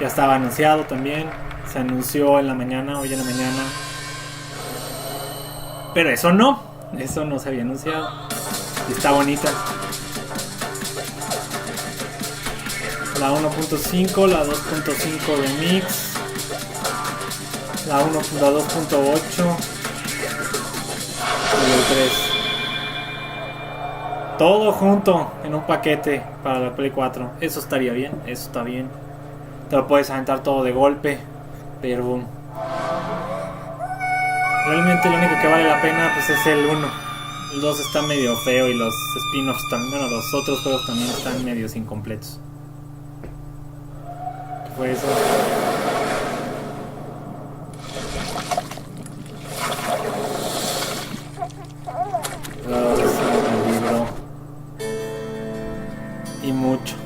Ya estaba anunciado también. Se anunció en la mañana, hoy en la mañana. Pero eso no se había anunciado. Y está bonita. La 1.5, la 2.5 remix, la 2.8 y el 3. Todo junto en un paquete para la Play 4. Eso estaría bien, eso está bien. Te lo puedes aventar todo de golpe, pero realmente lo único que vale la pena pues es el 1. El 2 está medio feo y los spin-offs también, bueno, los otros juegos también están medios incompletos. ¿Qué fue eso? El libro. Y mucho.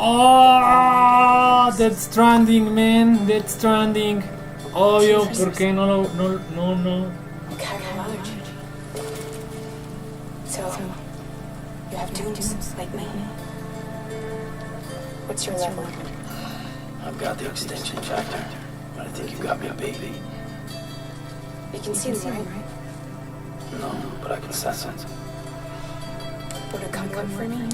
Oh, Death Stranding, man, Death Stranding. Obvio, ¿por qué no lo no? So, you have twos like me. What's your level? I've got the extinction factor, but I think you've got me beat. You can see them, right? No, but I can sense it. Would it come for me?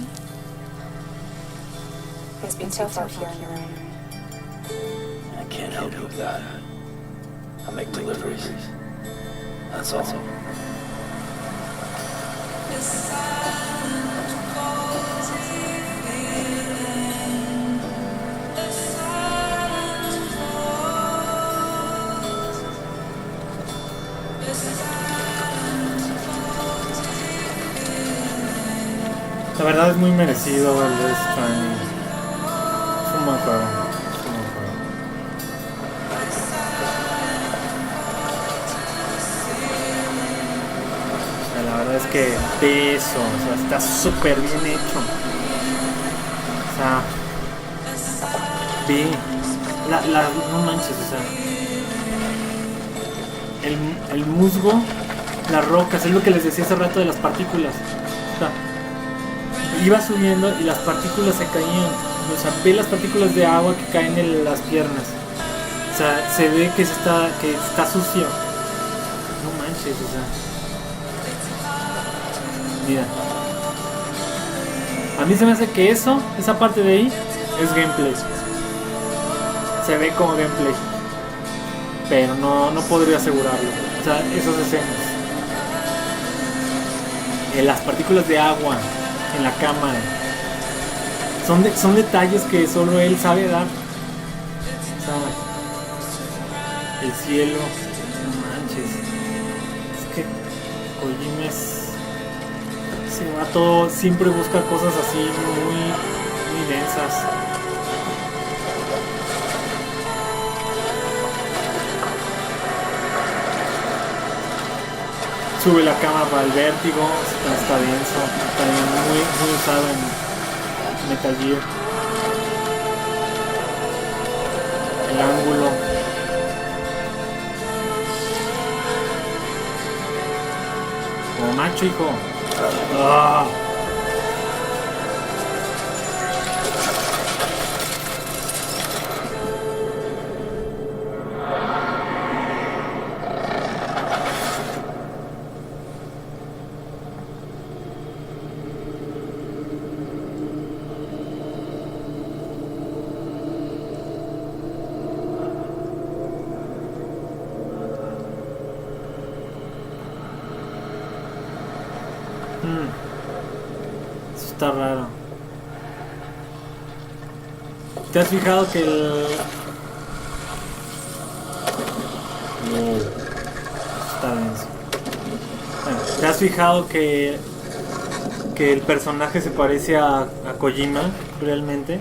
It's been tough out here on your own. I can't help you with that. I make deliveries. That's all. La verdad es muy merecido el Death Stranding. Es un buen juego. O sea, la verdad es que peso, o sea, está súper bien hecho. O sea, vi no manches, o sea, el musgo, las rocas, es lo que les decía hace rato de las partículas. O sea, iba subiendo y las partículas se caían. O sea, ve las partículas de agua que caen en las piernas. O sea, se ve que está sucio. No manches, o sea. Mira. A mí se me hace que esa parte de ahí es gameplay. Se ve como gameplay. Pero no podría asegurarlo. O sea, esas escenas. Las partículas de agua en la cámara son detalles que solo él sabe dar. O sea, el cielo, no manches, es que Kojima se va todo, siempre busca cosas así muy densas. Sube la cámara para el vértigo, está denso, también muy usado en Metal Gear. El ángulo. Como macho, hijo. ¡Ah! Eso está raro. ¿Te has fijado que está denso? Bueno, ¿te has fijado que el personaje se parece a Kojima realmente?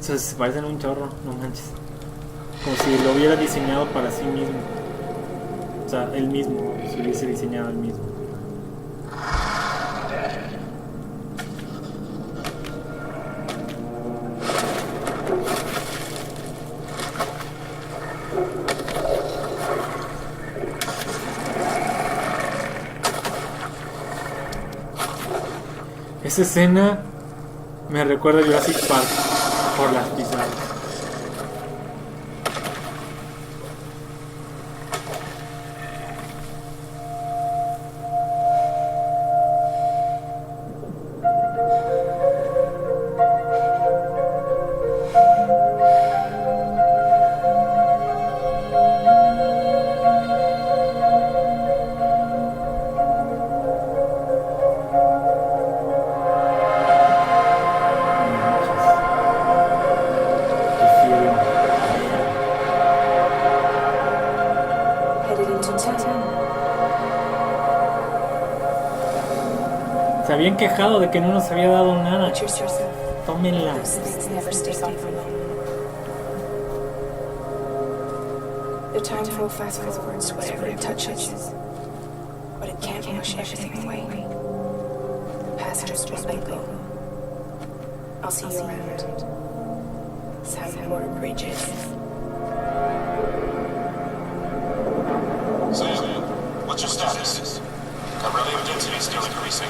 O sea, se parecen un chorro, no manches. Como si lo hubiera diseñado para sí mismo. O sea, él mismo, si hubiese diseñado él mismo. Esa escena me recuerda a Jurassic Park por las pisadas. Se habían quejado de que no nos había dado nada. Tómenla. The time flow fast forwards to whatever it touches, but it can't push everything away. The past just won't let go. I'll see you around. Sign more bridges. So, what's your status? Our relative density is still increasing.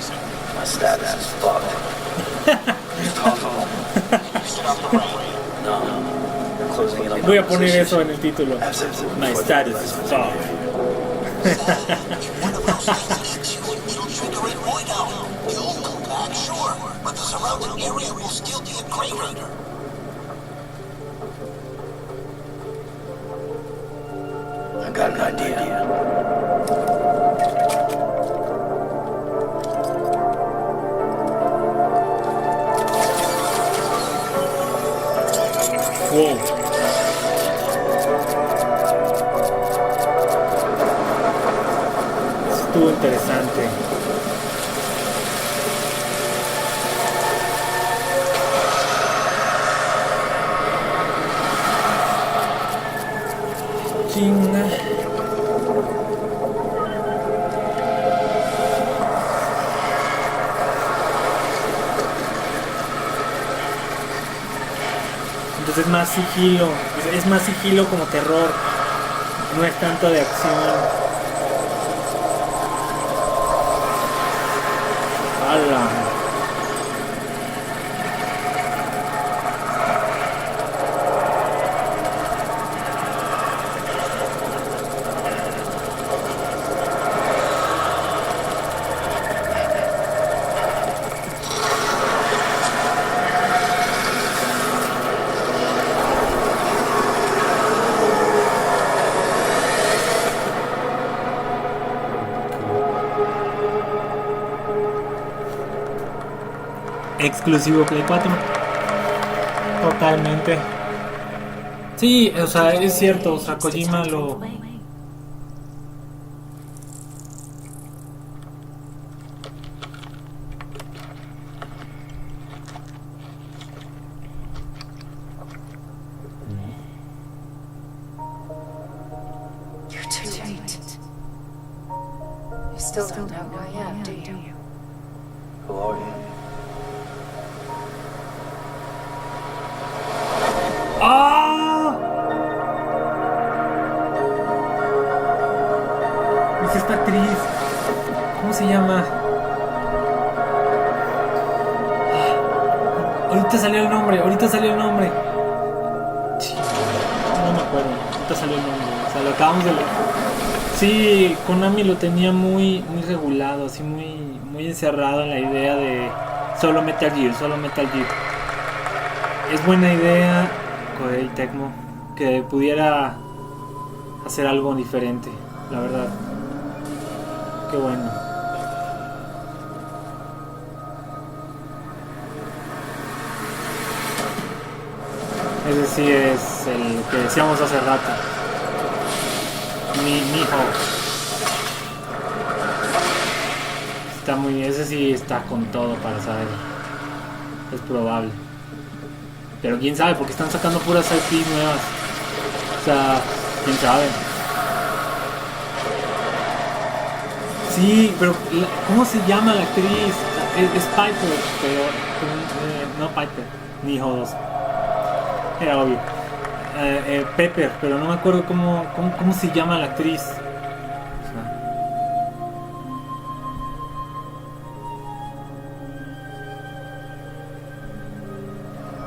My status is fucked. It's possible. You still have the rain? No. closing in on Voy a poner eso en el título. My status is fucked. But the surrounding area will still be a gray raider. I got an idea. Wow. Estuvo interesante. Chinga. Entonces es más sigilo, es más sigilo como terror, no es tanto de acción. ¡Hala! Exclusivo Play 4. Totalmente. Sí, o sea, es cierto, o sea, Kojima lo... You're too late. You still don't know who I am, do you? Who are you? ¡Ah! Es esta actriz. ¿Cómo se llama? Ahorita salió el nombre. Sí, no me acuerdo. Ahorita salió el nombre. O sea, lo acabamos de leer. Sí, Konami lo tenía muy regulado, así muy encerrado en la idea de solo Metal Gear. Es buena idea, Koei Tecmo, que pudiera hacer algo diferente, la verdad. Qué bueno. Ese sí es el que decíamos hace rato. Mi hijo. Está ese sí está con todo para saber. Es probable. Pero quién sabe, porque están sacando puras IPs nuevas. O sea, quién sabe. Sí, pero ¿cómo se llama la actriz? Es Piper, pero no Piper, ni hijo 2. Era obvio. Pepper, pero no me acuerdo cómo se llama la actriz.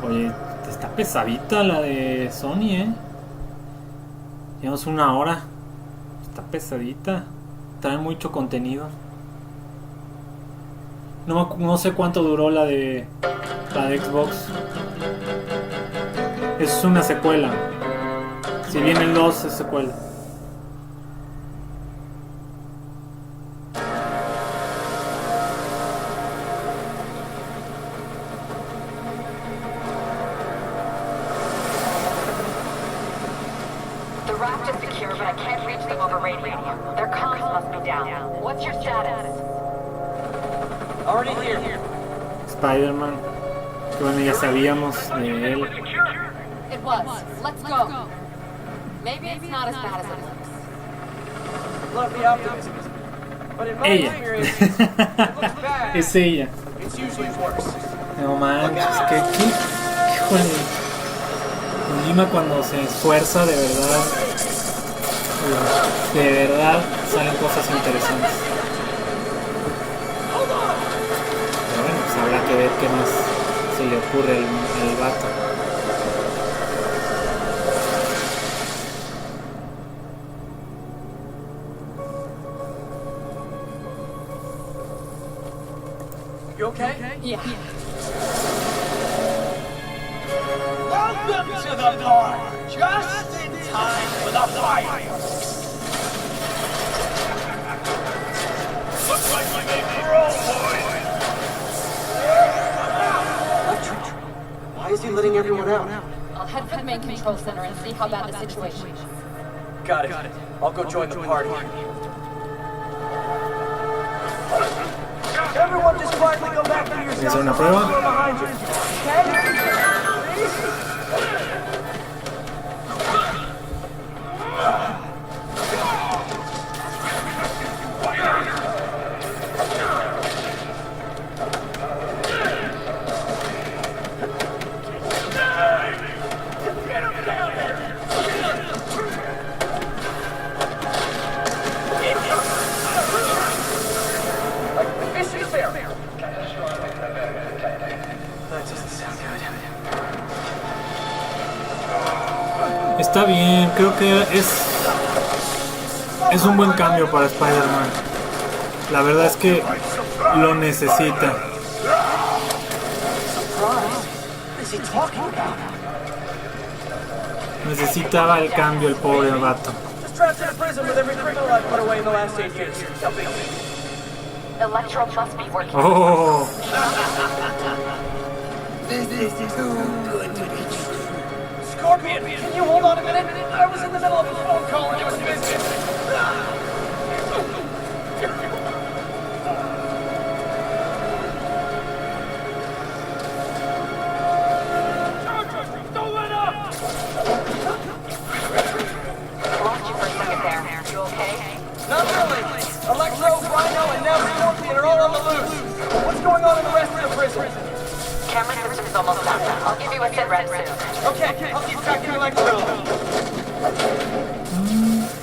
Oye, está pesadita la de Sony, Llevamos 1 hora. Está pesadita. Trae mucho contenido. No sé cuánto duró la de Xbox. Es una secuela. Si viene el 2 es secuela. The raft is secure, but I can't reach them over radio. Their comms must be down. What's your status? Already here. Spider-Man. Que bueno, ya sabíamos de él. It was. Let's go. Maybe it's not as bad as it looks. Love the optimism. But in my Ella. experience, it looks bad. Es ella. It's usually worse. No manches, que híjole. Kojima cuando se esfuerza de verdad salen cosas interesantes. Pero bueno, pues habrá que ver qué más se le ocurre al vato. Yeah. Welcome to the bar, just in time for the fireworks. Looks like we made parole, boys. Why is he letting everyone out? I'll head for the main control center and see how bad the situation is. Got it. I'll go join the party. Everyone just quietly go back to your ¿Es una prueba? behind you. Okay? Está bien, creo que es un buen cambio para Spider-Man. La verdad es que lo necesita. Necesitaba el cambio el pobre vato. Just trapped in a prison with every criminal I've put away in the last 8 years. Electro must be working. Oh. This is too good to be true. Scorpion, can you hold on a minute? I was in the middle of a phone call and it was busy. Don't let up! Lost you for a second there. You okay? Not really. Electro, Rhino, and now Scorpion are all on the loose. What's going on in the rest of the prison? Camera system's almost done. I'll give you a sit rep soon. Okay, I'll keep tracking Electro.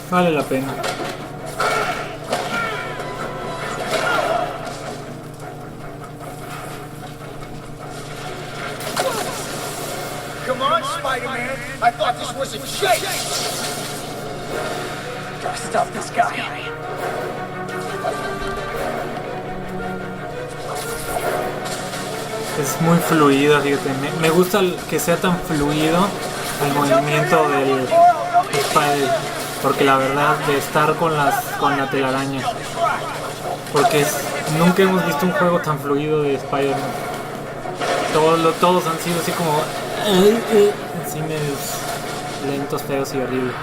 Vale la pena. Come on, Spider-Man. I thought this was a chase. Gotta stop this guy. Es muy fluido, fíjate. Me gusta que sea tan fluido el movimiento del Spider, porque la verdad de estar con la telaraña, porque nunca hemos visto un juego tan fluido de Spider-Man. Todos han sido así como así medios lentos, feos y horribles.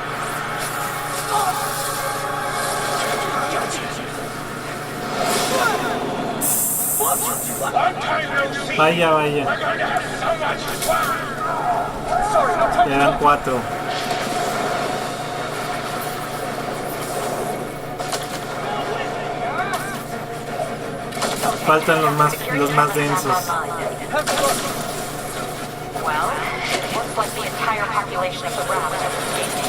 Vaya, vaya. Quedan 4. Faltan los más densos. Well, it looks like the entire population of the raft has escaped.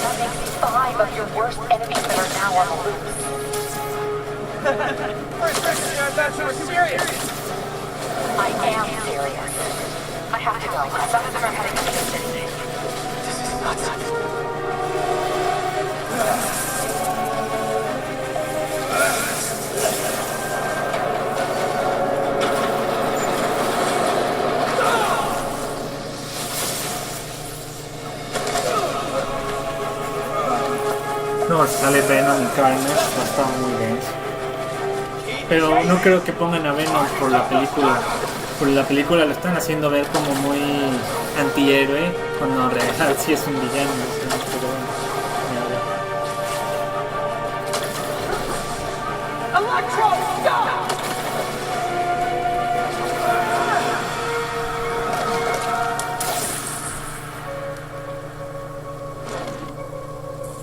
That makes 5 of your worst enemies that are now on the loose. For a second, I thought you were serious. I am serious. I have to go. Some of them are heading to the city. This is nuts. No, sale Venom y Carnage, está muy denso. Pero no creo que pongan a Venom por la película. Por la película lo están haciendo ver como muy antihéroe, cuando en realidad sí es un villano. ¿No? Pero bueno, Electro, stop!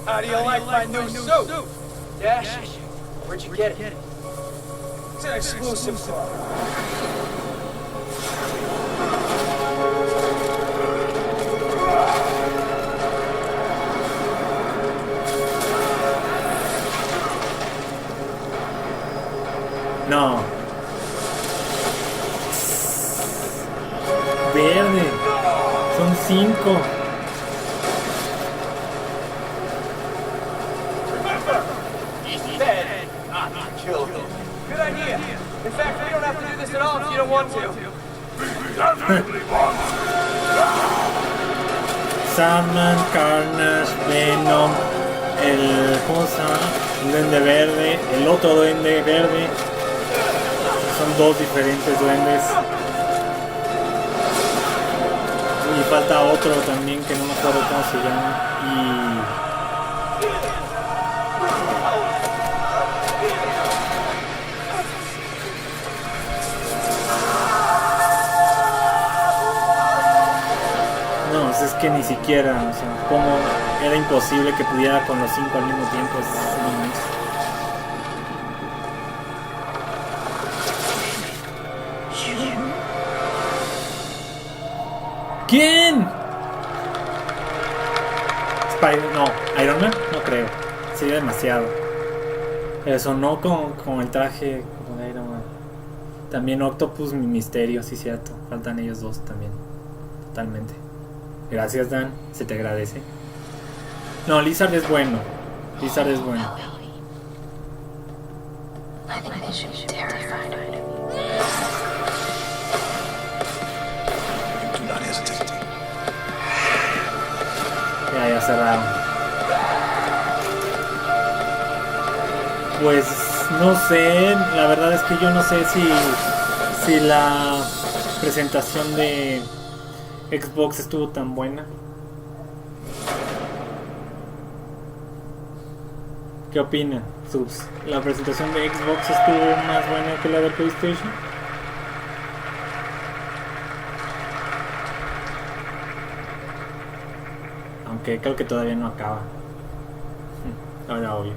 How do you like my new suit? Dash? Where'd you get it? It's an exclusive club. no. Verde. Son 5. He's dead, not killed him. Good idea. In fact, we don't have to do this at all don't want to. Sandman, Carnage, Venom, ¿cómo se llama? El duende verde, el otro duende verde. Son dos diferentes duendes. Y falta otro también que no me acuerdo cómo se llama. No, es que ni siquiera, o sea, como era imposible que pudiera con los 5 al mismo tiempo. ¿Quién? No, Iron Man, no creo. Sería demasiado. Pero sonó con el traje de Iron Man. También Octopus, Misterio, sí, cierto. Faltan ellos dos también. Totalmente. Gracias, Dan. Se te agradece. No, Lizard es bueno. Lizard es bueno. Ya cerraron. Pues no sé, la verdad es que yo no sé si la presentación de Xbox estuvo tan buena. ¿Qué opinan, Subs? ¿La presentación de Xbox estuvo más buena que la de PlayStation? Aunque creo que todavía no acaba. Ahora obvio.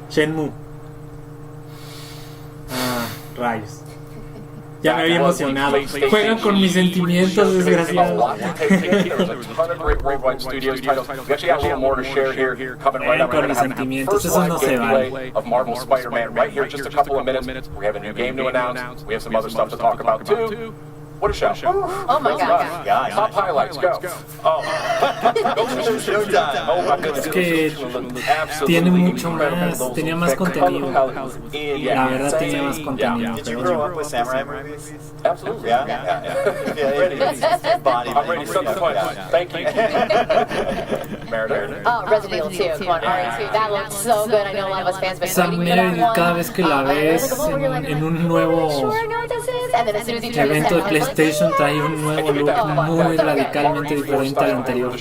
Shenmue. Rayos. Ya me había emocionado. Juegan con mis sentimientos, desgraciados. Juegan con mis sentimientos, eso no se vale. What a show. Oh my God. Top highlights, go. Es que tiene mucho más, tenía más contenido. La verdad tenía más contenido. Did you grow up with samurai movies? Absolutely. Yeah. I'm ready to set the point. Thank you. Meredith. Oh, Resident Evil 2. Come on, RE2. That looks so good. I know a lot of us fans have Esa been waiting for that Meredith, cada one. vez que la ves en un nuevo evento de PlayStation, trae un nuevo look muy radicalmente diferente al anterior.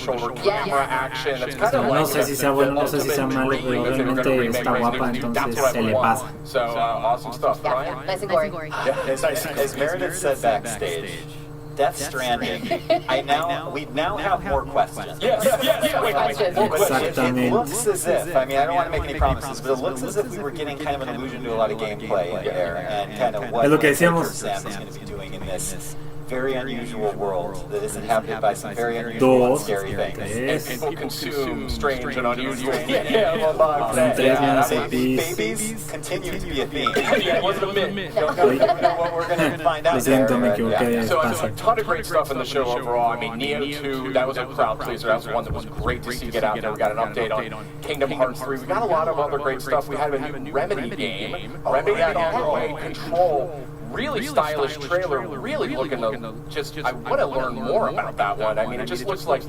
No sé si sea bueno, no sé si sea malo, pero realmente está guapa, entonces se le pasa. So, awesome stuff, Brian. Nice and gory. As Meredith said backstage, Death Stranding, we now have more questions. Yes. It looks as if, I mean, I don't want to make any promises, but it looks as if we were getting kind of an allusion to a lot of gameplay in there, and kind of what Es lo que decíamos. Sam is going to be doing in this very unusual world that is inhabited by some very unusual and scary things. And people consume strange and unusual. Babies continue to be a theme. It wasn't a myth. What we're going to find out there. So there's a ton of great stuff in the show overall. I mean, Neo 2, that was a crowd pleaser. That was one that was great to see get out there. We got an update on Kingdom Hearts 3. We got a lot of other great stuff. We had a new Remedy game. Remedy Control. Really stylish trailer, really looking to just, I want to learn more about that one. I mean, it just looks like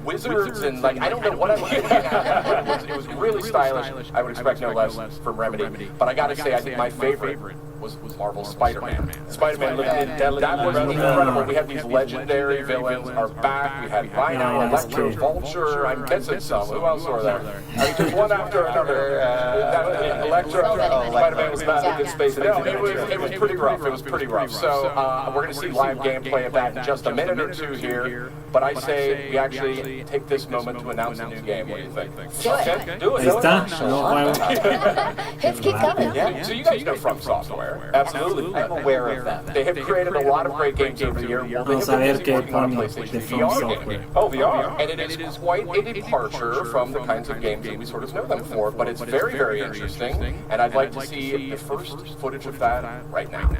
wizards and like, I don't know what I'm looking at. It was really stylish. I would expect no less from Remedy. But I gotta say, I think my favorite was Marvel's Spider-Man. Spider-Man looked that was incredible. We had these legendary villains are back. We had Rhino, Electro, Vulture. I'm guessing some. Who else were there? I mean, just one after another. Electro, Spider-Man was back in space. No, it was pretty rough. It was pretty rough. So we're going to see live gameplay of that in just a minute or two here. But I say we actually take this moment to announce a new game. What do you think? Do it. Do it. Ahí está. Hits keep coming. Yeah. So you guys know From Software. Absolutely. I'm aware of them. They have created a lot of great games over the year. Vamos a ver qué pone de From Software. Oh, VR. And it is quite a departure from the kinds of games that we sort of know them for, but it's very, very interesting. And I'd like to see the first footage of that right now.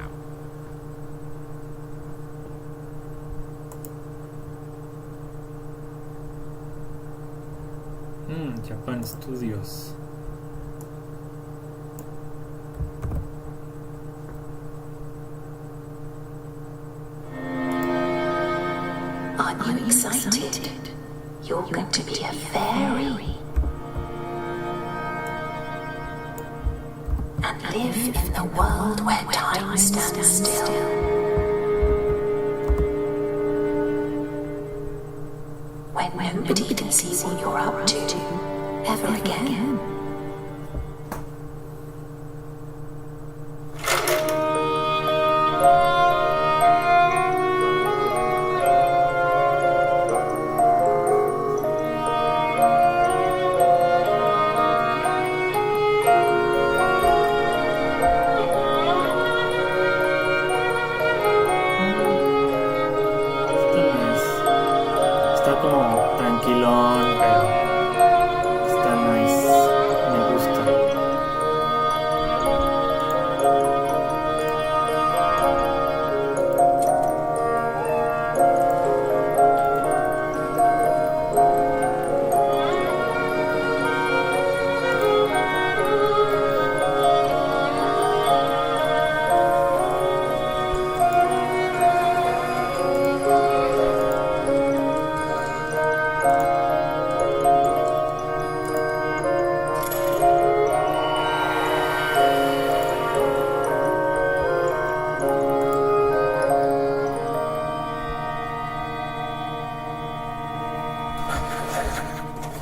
Japan Studios. want to be a fairy and live in the world where time stands still. When nobody can see what you're up to ever again.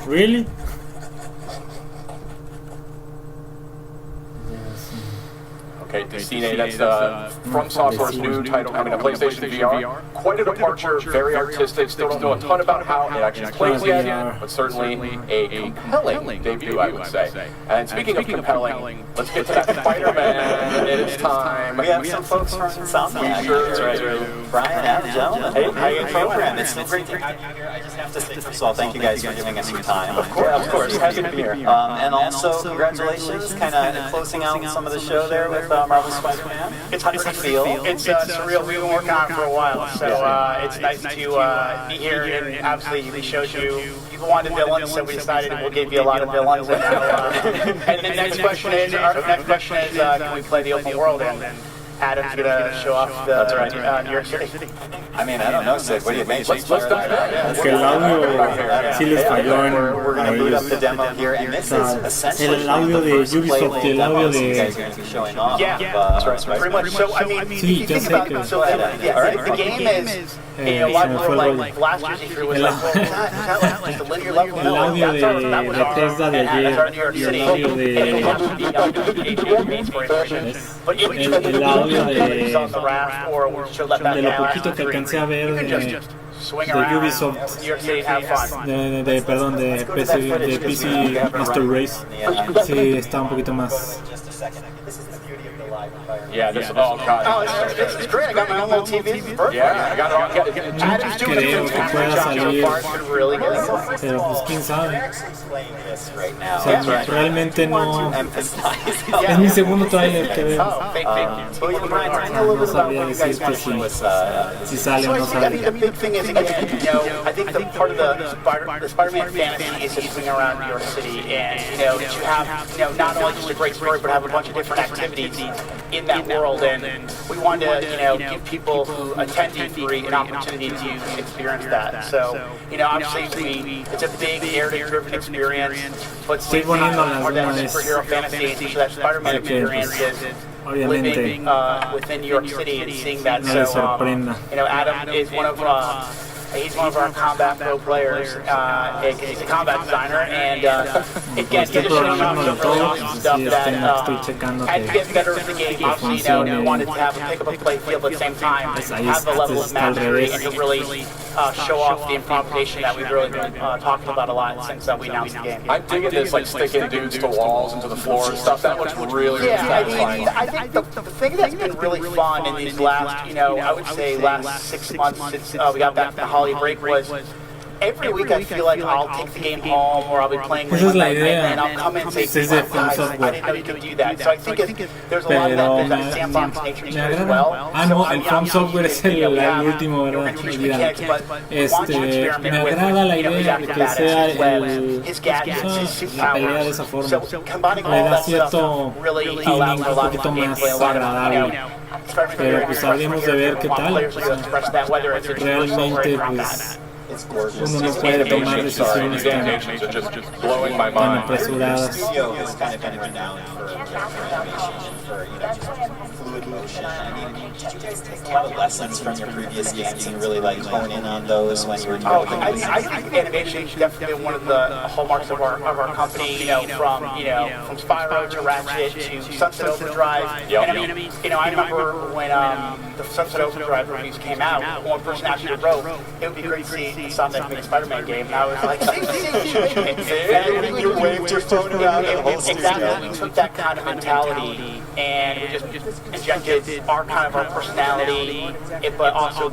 Really? Okay, Decine, that's From Software's new title coming to PlayStation VR. Quite a departure, very artistic. Still don't know a ton about how it actually plays yet, but certainly a compelling debut, I would say. And speaking of compelling, let's get to that Spider-Man. It is time. We have some folks from Insomniac. Sure. Brian, Adam, gentlemen. Hey, how you program? It's great to have you here. I just have to say, first of all, thank you guys for giving us your time. Of course. Happy to be here. And also, congratulations, kind of closing out some of the show there with Marvel's Spider-Man. How does it feel? It's surreal. We've been working on it for a while, so it's nice to be here. And obviously, we showed you people wanted villains, so we decided we'll give you a lot of villains. And now, and the next question is, can we play the open world? And Adam's gonna show off New York City. I mean, I don't know, Sid. What do you think? Let's dive in. Es que el audio sí les falló en We're going to boot up the demo here, and this is essentially el audio de Ubisoft y el audio de... Yeah, that's right. Pretty much. So, I mean, if you think about it, so the game is, a lot more like last year's E3 was like, well, not like the linear level. El audio de Bethesda de ayer y el audio de... But if we el audio de lo poquito que alcancé a ver de Ubisoft, perdón, de PC Master Race, sí está un poquito más. Yeah, this oh god. Oh, this is great. I got my own little TV. Yeah, I got it all. Adam's doing a fantastic job so far. It's been really good. Pero pues quién sabe. O sea, realmente no. Es mi segundo trailer que veo. No sabría decirte si sale o no sale. The big thing is, I think the part of the Spider-Man fantasy is just swinging around New York City, and that you have not only just a great story, but have a bunch of different activities in that world, and we wanted to give people who attend E3 an opportunity to experience that. So obviously it's a big narrative-driven experience, but more than superhero fantasy, so that Spider-Man experience is living within New York City and seeing that. So Adam is one of he's one of our combat pro players. He's a combat designer, and again, he just shows off some really awesome stuff that had to get better in the game. Obviously, we wanted to have a pick up and play field at the same time, have the level of mastery, and to really show off the improvisation that we've really been talking about a lot since we announced the game. I'm digging this, like sticking dudes to walls and to the floor and stuff. That looks really satisfying. I think the thing that's been really fun in these last, I would say last 6 months since we got back from the holiday break was every week I feel like I'll take the game home or I'll be playing with my and I'll come in and say, guys, I didn't know you could do that. So I think there's a lot of that sandbox nature to it as well. Ah, no, el From Software es el último, ¿verdad? Me agrada la idea de que sea la pelea de esa forma. Le da cierto feeling un poquito más agradable. Pero pues habríamos de ver qué tal. Realmente, pues, It's gorgeous. Uno no puede tomar decisiones These animations are just blowing my tan mind. apresuradas. The studio has kind of been renowned for animation and for fluid motion. I mean, did you guys take a lot of lessons from your previous games and really like hone in on those when you were developing? I think animation is definitely been one of the hallmarks of our company. From Spyro to Ratchet to Sunset Overdrive. Yep. And I mean, I remember when the Sunset Overdrive reviews came out, one person actually wrote, "It would be great to see Sonic make a Spider-Man game." And I was like, "See, And you waved your phone around the whole studio. exactly. We took that kind of mentality and we just injected our kind of our personality, but also,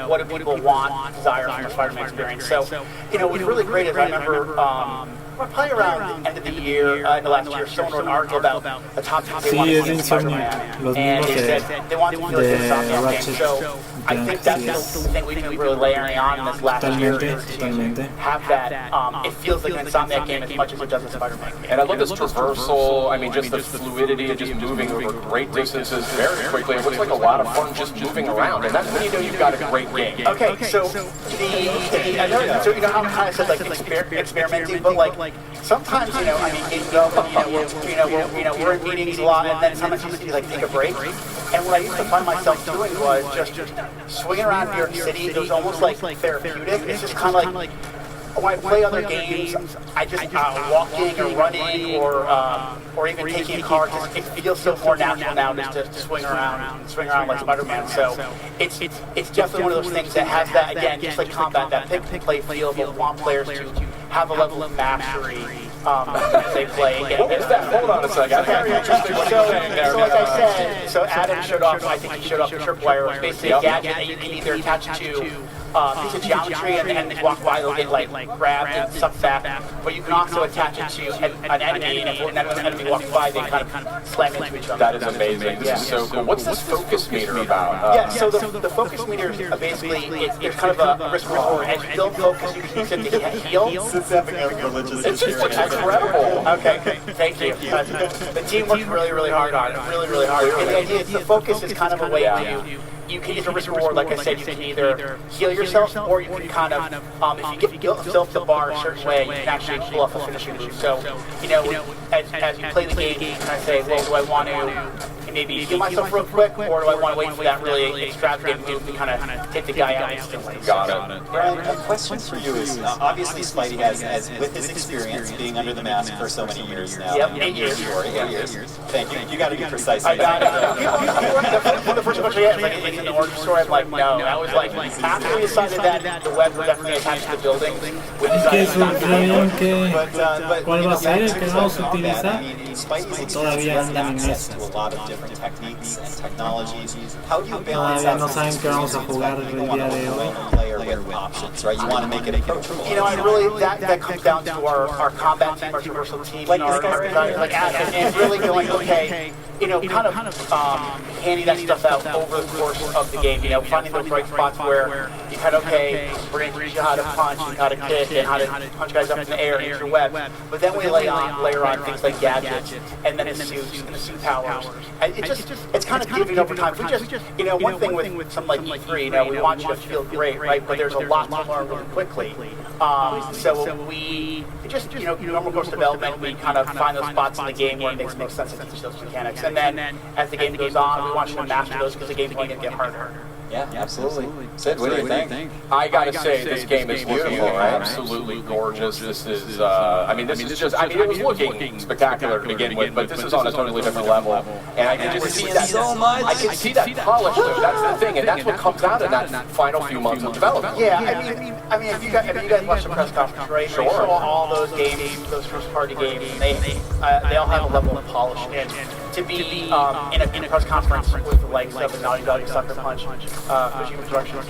what do people want, desire from a Spider-Man experience. So, it was really great. As I remember, probably around the end of the year, in the last year, someone wrote an article about the top things they Sí, wanted es to de see in Insomnia, Spider-Man. los And mismos they said they wanted to feel like de this Insomnia game. Ratchet. So I think that's the thing we've been really layering on in this last year is to have that, it feels like an Insomnia game as much as it does a Spider-Man game. And I love this traversal. I mean, just the fluidity of just moving over great distances very quickly. It looks like a lot of fun just moving around, and that's when you know you've got a great game. Okay, so I know how I kind of said like experimenting, but like sometimes we're in meetings a lot, and then sometimes you just need to like take a break. And what I used to find myself doing was just swinging around New York City. It was almost like therapeutic. It's just kind of like when I play other games, I just walking or running or even taking a car. It feels so more natural now just to swing around like Spider-Man. So it's definitely one of those things that has that, again, just like combat, that pick-and-play feel, but we want players to have a level of mastery as they play. What was that? Hold on a second. Very interesting what you're saying there. So like I said, so Adam showed off, I think he showed off the tripwire, which is basically a gadget that you can either attach to a piece of geometry and then walk by, they'll get like grabbed and sucked back. But you can also attach it to an enemy, and if an enemy walks by, they kind of slam into each other. That is amazing. This is so cool. What's this focus meter about? Yeah, so the focus meter is basically, it's kind of a risk reward. As you build focus, you can use it to heal. Since having a religious It's just incredible. Okay, thank you. The team worked really, really hard on it. Really hard. And the idea is the focus is kind of a way to, you can use a risk reward, like I said, you can either heal yourself or you can kind of, if you get yourself the bar a certain way, you can actually pull off a finishing move. So, as you play the game, you can kind of say, well, do I want to maybe heal myself real quick, or do I want to wait for that really extravagant move to kind of hit the guy out instantly? Got it. Brian, a question for you is, obviously Spidey has, with his experience being under the mask for so many years now. Yep, 8 years. 8 years. Thank you. You got to be precise. I got it. The first question I like, it's in the origin story, I'm like, no. I was like, after we decided that the web would definitely attach to the building, we ¿Qué decided sabían que But cuál va a ser el que vamos a I utilizar? mean, Spidey's experience Todavía has andan en access eso. to a lot of different techniques and technologies. How do you balance Todavía that? no saben qué vamos a jugar el día de hoy. Player with options, right? You want to make it approachable. and really that comes down to our combat team, our traversal team, Like our this guy's designers, like Adam, and really going, okay, kind of handing that stuff out over the course of the game, finding those right spots where you kind of, okay, we're going to teach you how to punch and how to kick and how to punch guys up in the air and use your web. But then we layer on things like gadgets and then the suits and the suit powers. And it's kind of giving over time. We just, one thing with something like E3, we want you to feel great, right? But there's a lot to learn really quickly. So we just, normal course development, we kind of find those spots in the game where it makes most sense to teach those mechanics. And then as the game goes on, we want you to master those because the game's going to get harder. Yeah, absolutely. Sid, what do you think? I gotta say, this game is beautiful, absolutely gorgeous. This is, it was looking spectacular to begin with, but this is on a totally different level. And I can just see that so much. I can see that polish, though. That's the thing, and that's what comes out in that final few months of development. Yeah, I mean, if you guys watch the press conference, right? Sure. You saw all those games, those first-party games, they all have a level of polish. And to be in a press conference with the likes of Naughty Dog, Sucker Punch, Kojima Productions,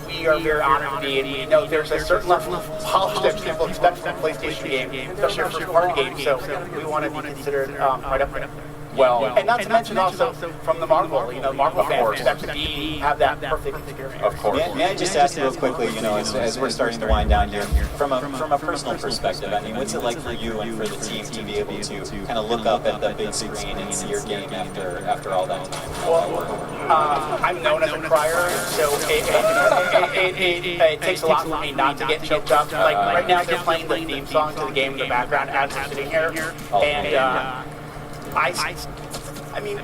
we are very honored to be, and we know there's a certain level of polish that people expect from a PlayStation game, especially a first-party game. So we want to be considered right up there. well, and not to mention also from the Marvel, Marvel fans that to have that perfect experience. Of course. May I just ask real quickly, as we're starting to wind down here, from a personal perspective, I mean, what's it like for you and for the team to be able to kind of look up at the big screen and see your game after all that time? Well, I'm known as a crier, so it takes a lot for me not to get choked up. Like right now, they're playing the theme song to the game in the background as we're sitting here, and I mean,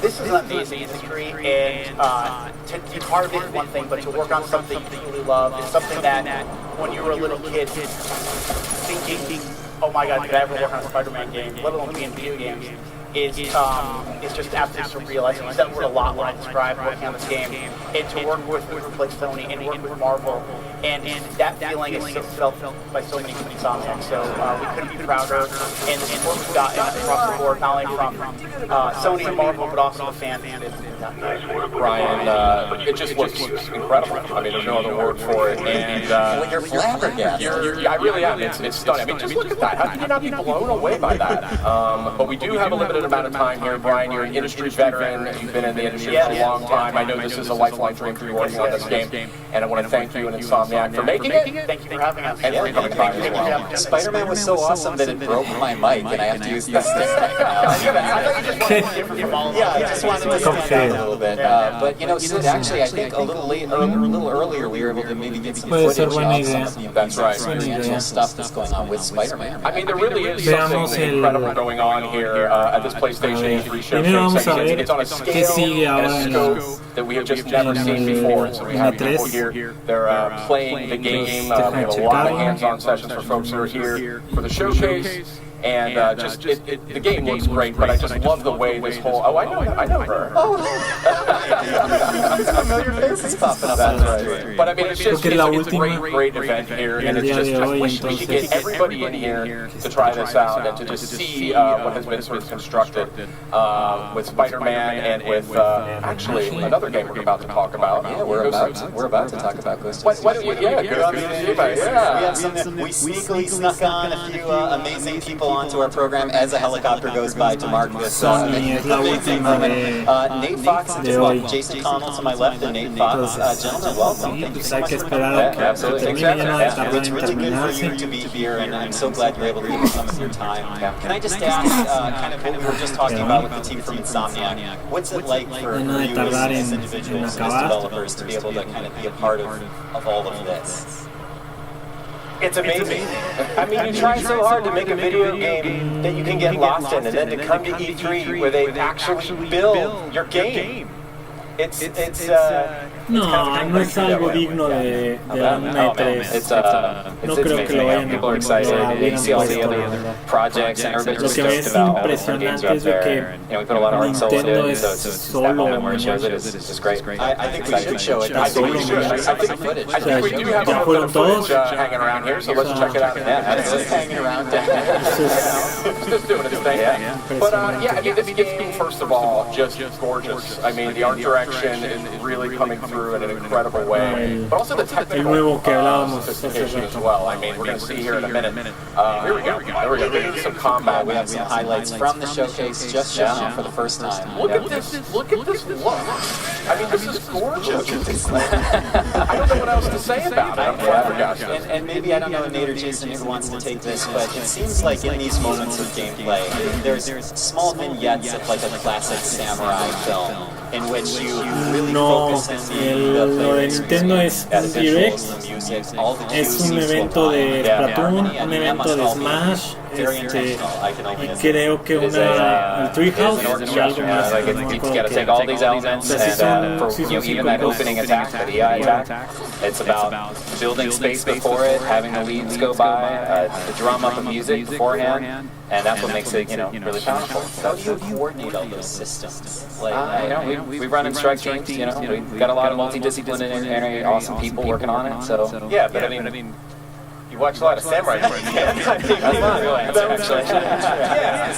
this is an amazing industry, and to be part of it is one thing, but to work on something you really love is something that when you were a little kid, thinking, oh my God, could I ever work on a Spider-Man game, let alone be in video games, is just absolutely surreal. I use that word a lot when I describe working on this game, and to work with a group like Sony and work with Marvel, and that feeling is felt by so many insomniacs. So we couldn't be prouder, and the support we've gotten across the board, not only from Sony and Marvel, but also the fans. Ryan, it just looks incredible. I mean, there's no other word for it. And you're flabbergasted. I really am. It's stunning. I mean, just look at that. How can you not be blown away by that? But we do have a limited amount of time here. Brian, you're an industry veteran. You've been in the industry for a long time. I know this is a lifelong dream for you working on this game. And I want to thank you and Insomniac for making it. Thank you for having us. And for coming by as well. Spider-Man was so awesome that it broke my mic, and I have to use this stick right now. Yeah, I just wanted to stand out a little bit. But Sid, actually, I think a little earlier, we were able to maybe get some footage of some of the experiential stuff that's going on with Spider-Man. I mean, there really is something incredible going on here at this PlayStation E3 showcase. It's on a scale and a scope that we have just never seen before. So we have people here, they're playing the game. We have a lot of hands-on sessions for folks who are here for the showcase. And the game looks great, but I just love the way this whole. Oh, I know her. Oh, familiar faces popping up. That's right. But I mean, it's just a great event here, and it's just I wish we could get everybody in here to try this out and to just see what has been sort of constructed with Spider-Man and with actually another game we're about to talk about. Yeah, we're about to talk about Ghost. Why don't you? Yeah, we sneakily snuck on a few amazing people onto our program as a helicopter goes by to mark this amazing moment. Nate Fox and Jason Connell to my left, and Nate Fox. Gentlemen, welcome. Thank you so much for coming. Absolutely. It's really good for you to be here, and I'm so glad you're able to give us some of your time. Can I just ask, kind of what we were just talking about with the team from Insomniac, what's it like for you as individuals, as developers, to be able to kind of be a part of all of this? It's amazing. I mean, you try so hard to make a video game that you can get lost in, and then to come to E3 where they actually build your game. No, no es algo digno de una E3. No creo que lo vayan a poner. Lo que es impresionante es de que Nintendo es solo. I think we should show it. I think we do have ya fueron todos. Hanging around here, so let's check it out. Just hanging around. Just doing its thing. But yeah, I mean, this game, first of all, just gorgeous. I mean, the art direction is really coming through in an incredible way, but also the technical sophistication as well. I mean, we're going to see here in a minute. Here we go. We're going to some combat. We have some highlights from the showcase just shown for the first time. Look at this. Look at this look. I mean, this is gorgeous. I don't know what else to say about it. I'm flabbergasted. And maybe, I don't know, Nate or Jason who wants to take this, but it seems like in these moments of gameplay, there's small vignettes of like a classic samurai film in which you really focus on lo de Nintendo es un direct, es un evento de Splatoon, un evento de Smash, y creo que el Treehouse y algo más. It's got to take all these elements and for even that opening attack, the EI attack, it's about building space before it, having the leads go by, the drum up of music beforehand, and that's what makes it, really powerful. How do you coordinate all those systems? We run in strike teams, we've got a lot of multidisciplinary, awesome people working on it, so. Yeah, but I mean, you watch a lot of samurai movies. That's not a real answer, actually.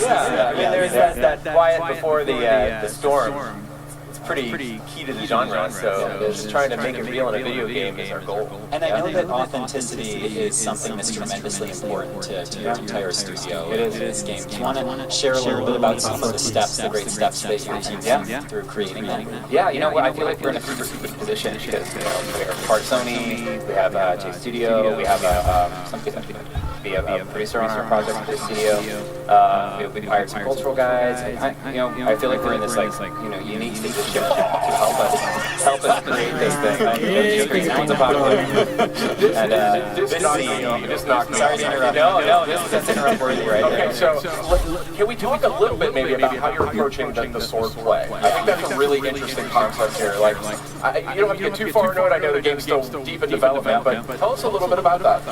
Yeah. I mean, there's that quiet before the storm. It's pretty key to the genre, so just trying to make it real in a video game is our goal. And I know that authenticity is something that's tremendously important to your entire studio. It is in this game. Do you want to share a little bit about some of the steps, the great steps that your team went through creating that? Yeah, you know what, I feel like we're in a super position because we're part Sony, we have J Studio, we have be a producer on our project with the studio. We hired some cultural guys. I feel like we're in this unique position to help us create this thing. Now it's about sorry to interrupt. No, this is interrupt worthy right there. Okay, so can we talk a little bit maybe about how you're approaching the sword play? I think that's a really interesting concept here. Like, you don't have to get too far into it. I know the game's still deep in development, but tell us a little bit about that.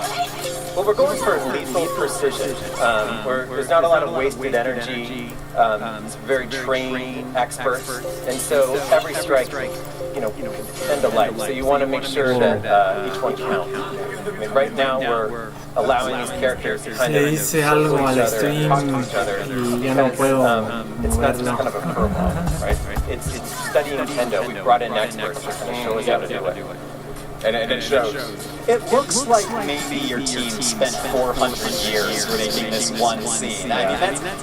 Well, we're going for lethal precision. There's not a lot of wasted energy. It's very trained experts, and so every strike, end a life. So you want to make sure that each one counts. I mean, right now we're allowing these characters to kind of hice algo al stream y ya no puedo it's not just kind of a curveball, right? It's studying Nintendo. We brought in experts to kind of show us how to do it. And it shows. It looks like maybe your team spent 400 years making this one scene. I mean,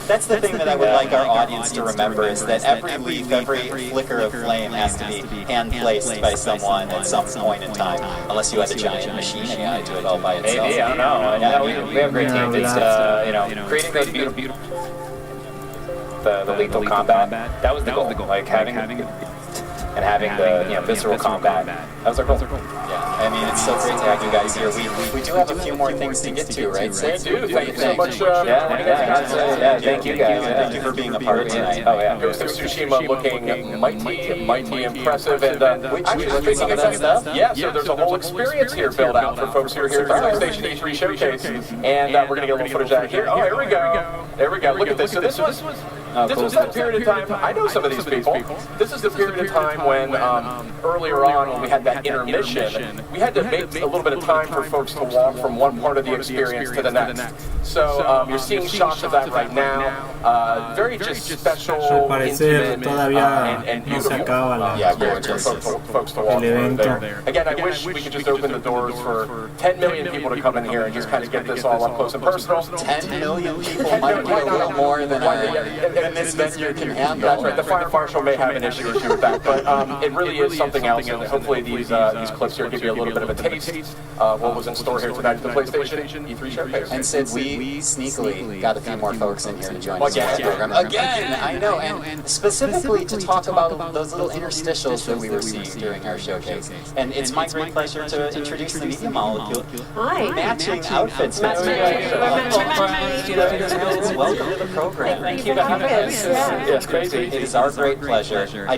that's the thing that I would like our audience to remember is that every leaf, every flicker of flame has to be hand-placed by someone at some point in time, unless you had a giant machine AI do it all by itself. Maybe, I don't know. We have a great team. It's, creating those beautiful, the lethal combat, that was the goal. Like having the visceral combat. That was our goal. Yeah, I mean, it's so great to have you guys here. We do have a few more things to get to, right, Sid? Thank you so much. Thank you guys. Thank you for being a part of tonight. Oh, yeah. Ghost of Tsushima looking mighty impressive. And speaking of that stuff, so there's a whole experience here built out for folks who are here at the PlayStation E3 showcase. And we're going to get a little footage out here. Oh, here we go. There we go. Look at this. So this was that period of time. I know some of these people. This is the period of time when earlier on when we had that intermission, we had to make a little bit of time for folks to walk from one part of the experience to the next. So you're seeing shots of that right now. Very just special, intimate, and beautiful. For folks to walk through there. Again, I wish we could just open the doors for 10 million people to come in here and just kind of get this all up close and personal. 10 million people might be a little more than this venue can handle. That's right. The fire marshal may have an issue with that, but it really is something else. And hopefully these clips here give you a little bit of a taste of what was in store here tonight at the PlayStation E3 showcase. And Sid, we sneakily got a few more folks in here to join us. Again, I know, and specifically to talk about those little interstitials that we were seeing during our showcase. And it's my great pleasure to introduce the Media Molecule. Hi. Matching outfits. Welcome to the program. Thank you for having us. Yeah, it's crazy. It is our great pleasure. I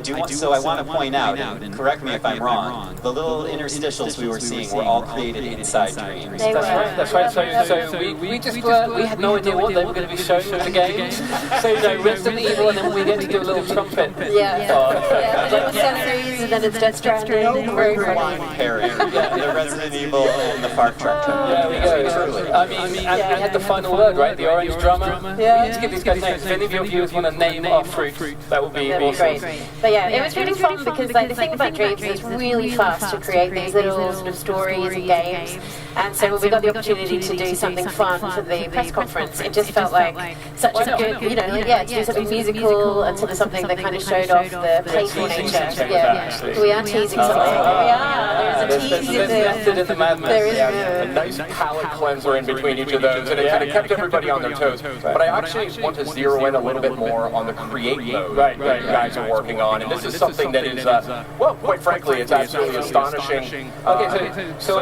want to point out, and correct me if I'm wrong, the little interstitials we were seeing were all created inside Dreams. That's right. So we just we had no idea what they were going to be showing with the game. So Resident Evil, and then we get to do a little trumpet. Little sensories, and then it's Death Stranding. Very funny. Pairing. The Resident Evil and the Far Cry. There we go. I mean, we had the final word, right? The orange drummer. We need to give these guys names. If any of your viewers want to name our fruit, that would be awesome. Great. But yeah, it was really fun because the thing about Dreams is really fast to create these little sort of stories and games. And so when we got the opportunity to do something fun for the press conference, it just felt like such a good, to do something musical and sort of something that kind of showed off the playful nature. We are teasing something. There is a tease in there. There is a nice palate cleanser in between each of those, and it kind of kept everybody on their toes. But I actually want to zero in a little bit more on the create mode that you guys are working on, and this is something that is, quite frankly, it's absolutely astonishing. So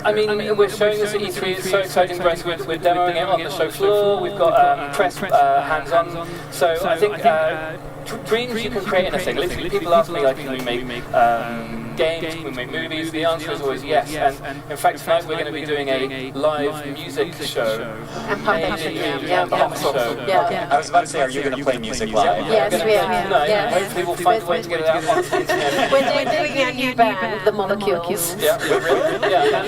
I mean, we're showing this at E3. It's so exciting for us. We're demoing it on the show floor. We've got press hands-on. So I think Dreams, you can create anything. Literally, people ask me, like, can we make games? Can we make movies? The answer is always yes. And in fact, tonight we're going to be doing a live music show. And puppet show. Yeah. I was about to say, are you going to play music live? Yes, we are. Yes. Hopefully we'll find a way to get it out on the internet. We're doing our new band, The Molecules. Yeah, really? Yeah,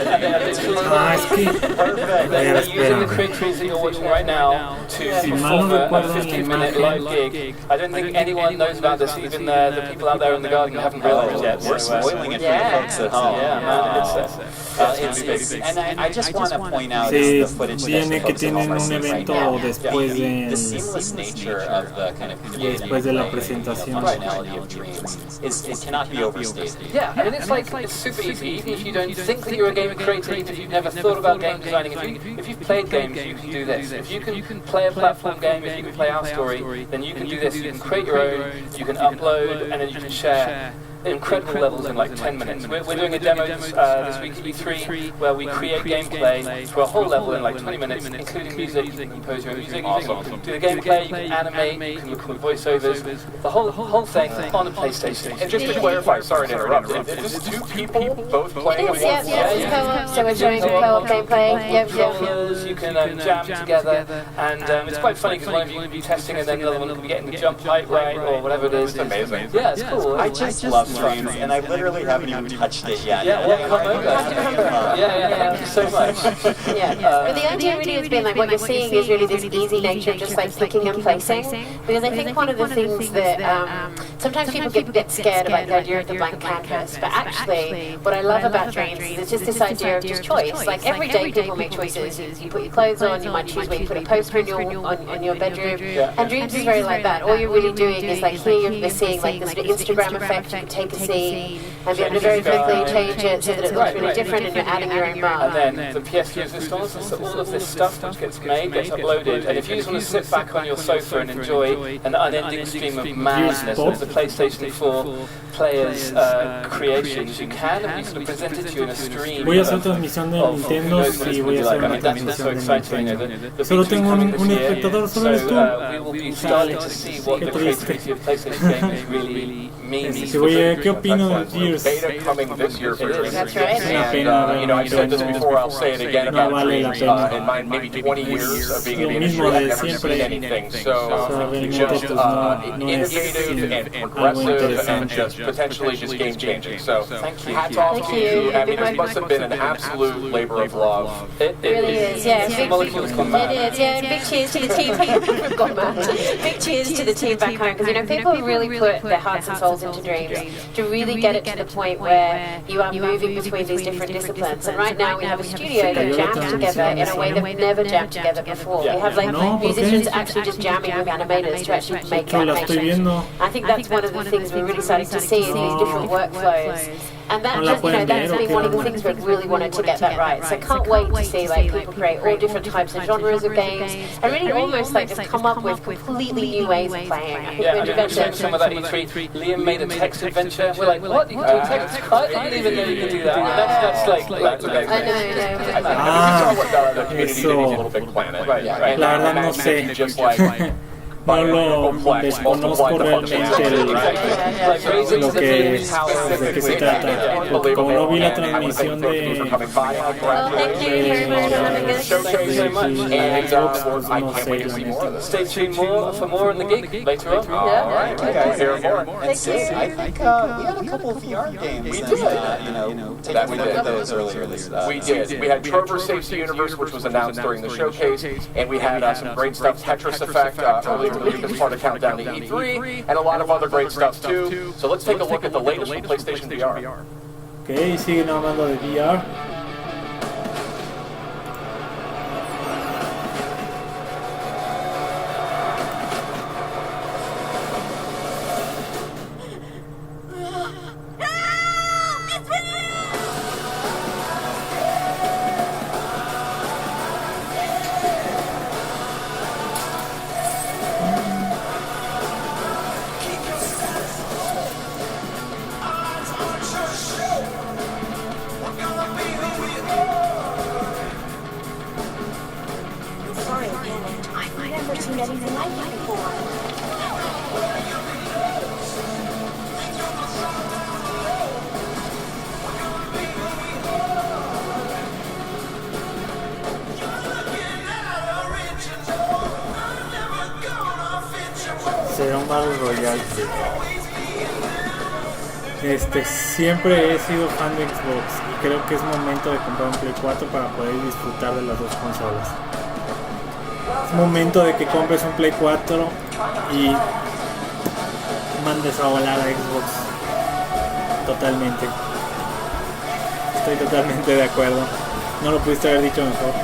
and using the creators that you're watching right now to perform a 15-minute live gig. I don't think anyone knows about this, even the people out there in the garden haven't realized yet. We're spoiling it for the folks at home. And I just want to point out the footage that folks at home are seeing right now. The seamless nature of the kind of creative play, the functionality of dreams, it cannot be overstated. Yeah, I mean, it's super easy. Even if you don't think that you're a game creator, even if you've never thought about game designing, if you've played games, you can do this. If you can play a platform game, if you can play our story, then you can do this. You can create your own, you can upload, and then you can share incredible levels in like 10 minutes. We're doing a demo this week at E3 where we create gameplay for a whole level in like 20 minutes, including music. You can compose your own music, you can do the gameplay, you can animate, you can record voiceovers, the whole thing on a PlayStation. And just to clarify, sorry to interrupt, is this two people both playing? Yes, so we're showing co-op gameplay. You can jam together, and it's quite funny because one of you will be testing and then the other one will be getting the jump height right or whatever it is. It's amazing. Yeah, it's cool. I just love streams, and I literally haven't even touched it yet. Yeah, well, come over. Thank you so much. But the idea really has been like what you're seeing is really this easy nature of just like picking and placing. Because I think one of the things that sometimes people get a bit scared about the idea of the blank canvas, but actually what I love about dreams is it's just this idea of just choice. Like every day people make choices. You put your clothes on, you might choose where you put a poster in your bedroom, and dreams is very like that. All you're really doing is like here you're seeing like this sort of Instagram effect. You can take a scene and be able to very quickly change it so that it looks really different, and you're adding your own mark. And then the PS resistance, so all of this stuff which gets made gets uploaded, and if you just want to sit back on your sofa and enjoy an unending stream of madness of the PlayStation 4 players' creations, you can, and we sort of present it to you in a stream. Voy a hacer transmisión de Nintendo y voy a hacer una transmisión de Nintendo. Solo tengo un espectador, solo eres tú. We will be starting to see what the creativity of PlayStation games really means. ¿Qué opino de Gears? Beta coming this year for Gears. That's right. And, I've said this before, I'll say it again about Dreams. In my maybe 20 years of being in the industry, I've never seen anything so just innovative and progressive and just potentially just game-changing. So hats off to you. I mean, it must have been an absolute labor of love. It really is, yeah. It is, yeah. Big cheers to the team. We've gone mad. Big cheers to the team back home, because people really put their hearts and souls into dreams to really get it to the point where you are moving between these different disciplines. And right now we have a studio that jams together in a way that we've never jammed together before. We have like musicians actually just jamming with animators to actually make animation. I think that's one of the things we're really starting to see in these different workflows. And that just, that's been one of the things we really wanted to get that right. So I can't wait to see like people create all different types of genres of games and really almost like just come up with completely new ways of playing. I think we're showing some of that E3. Liam made a text adventure. We're like, what? You can do a text? I didn't even know you could do that. That's like amazing. I know. We saw what the community did in Little Big Planet. Right. La verdad no sé. Just like no lo desconozco realmente lo que es, de qué se trata. Como no vi la transmisión de Stay tuned for more on the gig later on. All right, hear more. And see, I think we had a couple of VR games. We did. Taking a look at those earlier this We did. We had Trover Saves the Universe, which was announced during the showcase, and we had some great stuff, Tetris Effect, earlier in the week as part of Countdown to E3, and a lot of other great stuff too. So let's take a look at the latest from PlayStation VR. Ok, siguen hablando de VR. Será un Battle Royale. Siempre he sido fan de Xbox y creo que es momento de comprar un Play 4 para poder disfrutar de las dos consolas. Es momento de que compres un Play 4 y mandes a volar a Xbox. Totalmente. Estoy totalmente de acuerdo. No lo pudiste haber dicho mejor.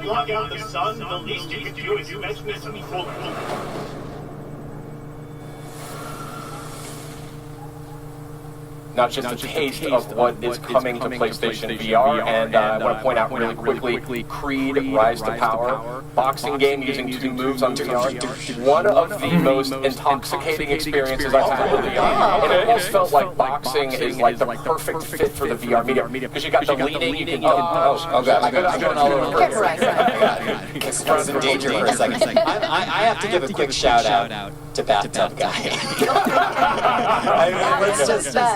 block out the sun, the least you can do is mention it to me fully. Not just a taste of what is coming to PlayStation VR, and I want to point out really quickly, Creed Rise to Power, boxing game using 2 moves on VR, one of the most intoxicating experiences I've had with VR, and it almost felt like boxing is like the perfect fit for the VR medium, because you got the leaning, you can, oh god, I'm going all over. I was in danger for a second. I have to give a quick shout out to Bathtub Guy. I mean,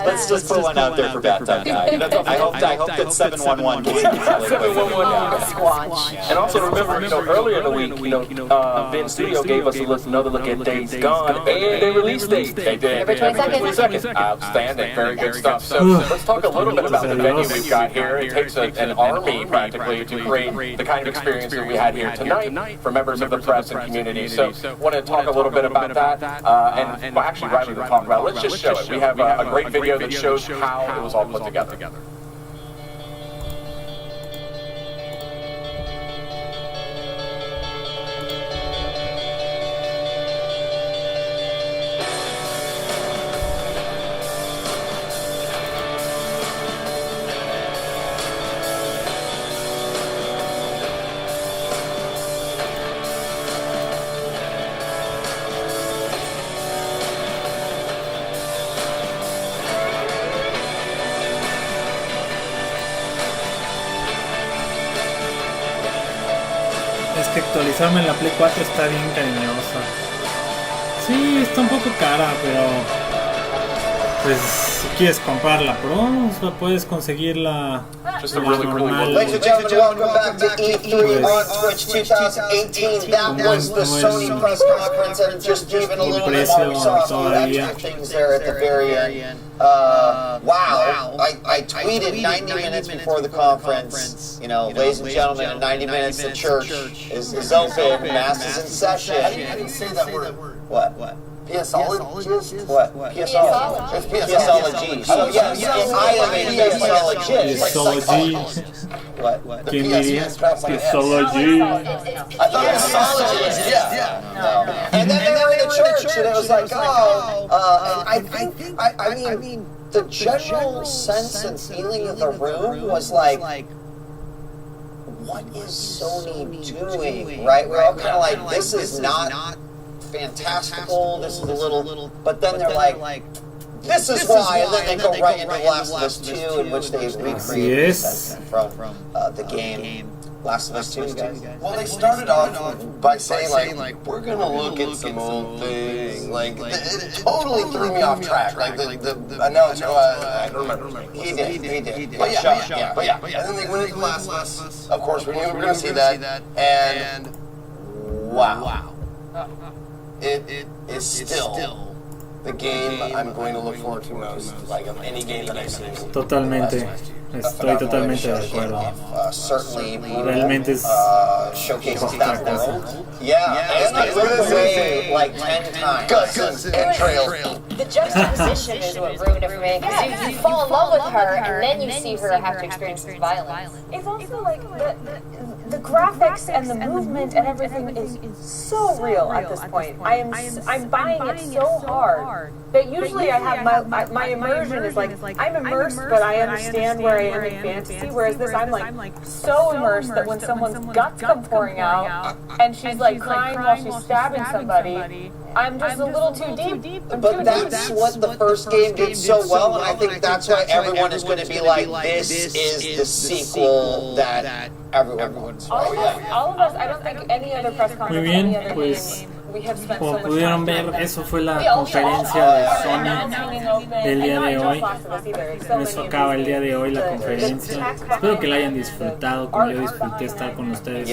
let's just put one out there for Bathtub Guy. I hope that 711 gets Squatch. And also remember, earlier in the week, Vin Studio gave us another look at Days Gone, and they released date. They did. Every 22nd. Outstanding. Very good stuff. So let's talk a little bit about the venue we've got here. It takes an army practically to create the kind of experience that we had here tonight for members of the press and community. So I want to talk a little bit about that. And well, actually, Riley will talk about it. Let's just show it. We have a great video that shows how it was all put together. Actualizarme en la Play 4 está bien cariñosa. Sí, está un poco cara, pero pues si quieres comprar la Pro, puedes conseguir la normal. Ladies and gentlemen, welcome back to E3 on Twitch 2018. That was the Sony press conference, and just even a little bit more, we saw a few extra things there at the very end. Wow, I tweeted 90 minutes before the conference, ladies and gentlemen, in 90 minutes the church is open, mass is in session. I didn't say that word. What? PSologist? What? PSologist. It's PSologist. Oh, yes, I am a PSologist. What? ¿Quién diría? Psychology. I thought it was sologist, yeah. No. And then they were in the church, and it was like, and I mean, the general sense and feeling of the room was like, what is Sony doing, right? We're all kind of like, this is not fantastical, this is a little, but then they're like, this is why, and then they go right into Last of Us 2, in which they recreate the sentiment from the game Last of Us 2, guys. Well, they started off by saying, we're gonna look at some old things, it totally threw me off track, the announcer, I don't remember. He did. But yeah. And then they went into Last of Us, of course, we knew we were gonna see that, and wow. It is still the game I'm going to look forward to most, of any game that I've seen. Totalmente. Estoy totalmente de acuerdo. Certainly, realmente es showcases that world. Yeah, and I would say 10 times. Guts and entrails. The juxtaposition is what ruined it for me. Because you fall in love with her, and then you see her have to experience violence. It's also like the graphics and the movement and everything is so real at this point. I'm buying it so hard that usually I have my immersion is like I'm immersed, but I understand where I am in fantasy. Whereas this, I'm like so immersed that when someone's guts come pouring out and she's like crying while she's stabbing somebody, I'm just a little too deep. But that's what the first game did so well, and I think that's why everyone is going to be like, this is the sequel that everyone wants. All of us, I don't think any other press conference, Muy bien, any other pues game, we have spent como so much pudieron time. ver, eso fue la conferencia de Sony del día de hoy. Con eso acaba el día de hoy la conferencia. Espero que la hayan disfrutado como yo disfruté estar con ustedes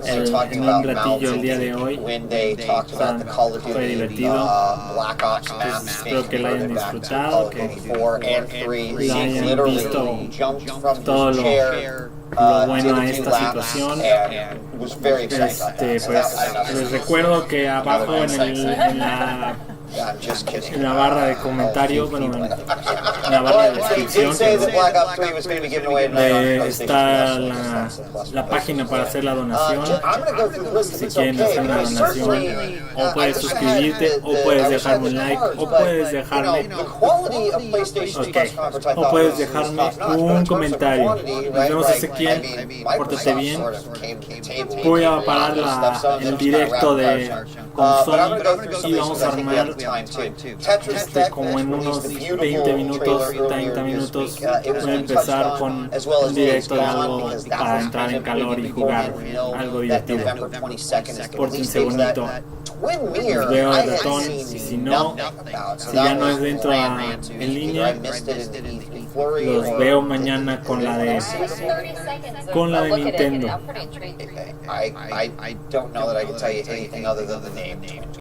en un ratillo el día de hoy. Fue divertido. Espero que la hayan disfrutado, que la hayan visto todo lo bueno a esta situación. Pues les recuerdo que abajo en la barra de comentarios, bueno, en la barra de descripción está la página para hacer la donación. Si quieren hacer una donación, o puedes suscribirte, o puedes dejarme un like, o puedes dejarme un comentario. Nos vemos, Ezequiel, pórtate bien. Voy a parar el directo con Sony y vamos a armar como en unos 20 minutos, 30 minutos. Voy a empezar con un directo de algo para entrar en calor y jugar algo divertido. Por un segundito. Los veo al ratón, y si ya no es dentro en línea, los veo mañana con la de Nintendo. I don't know that I can tell you anything other than the name.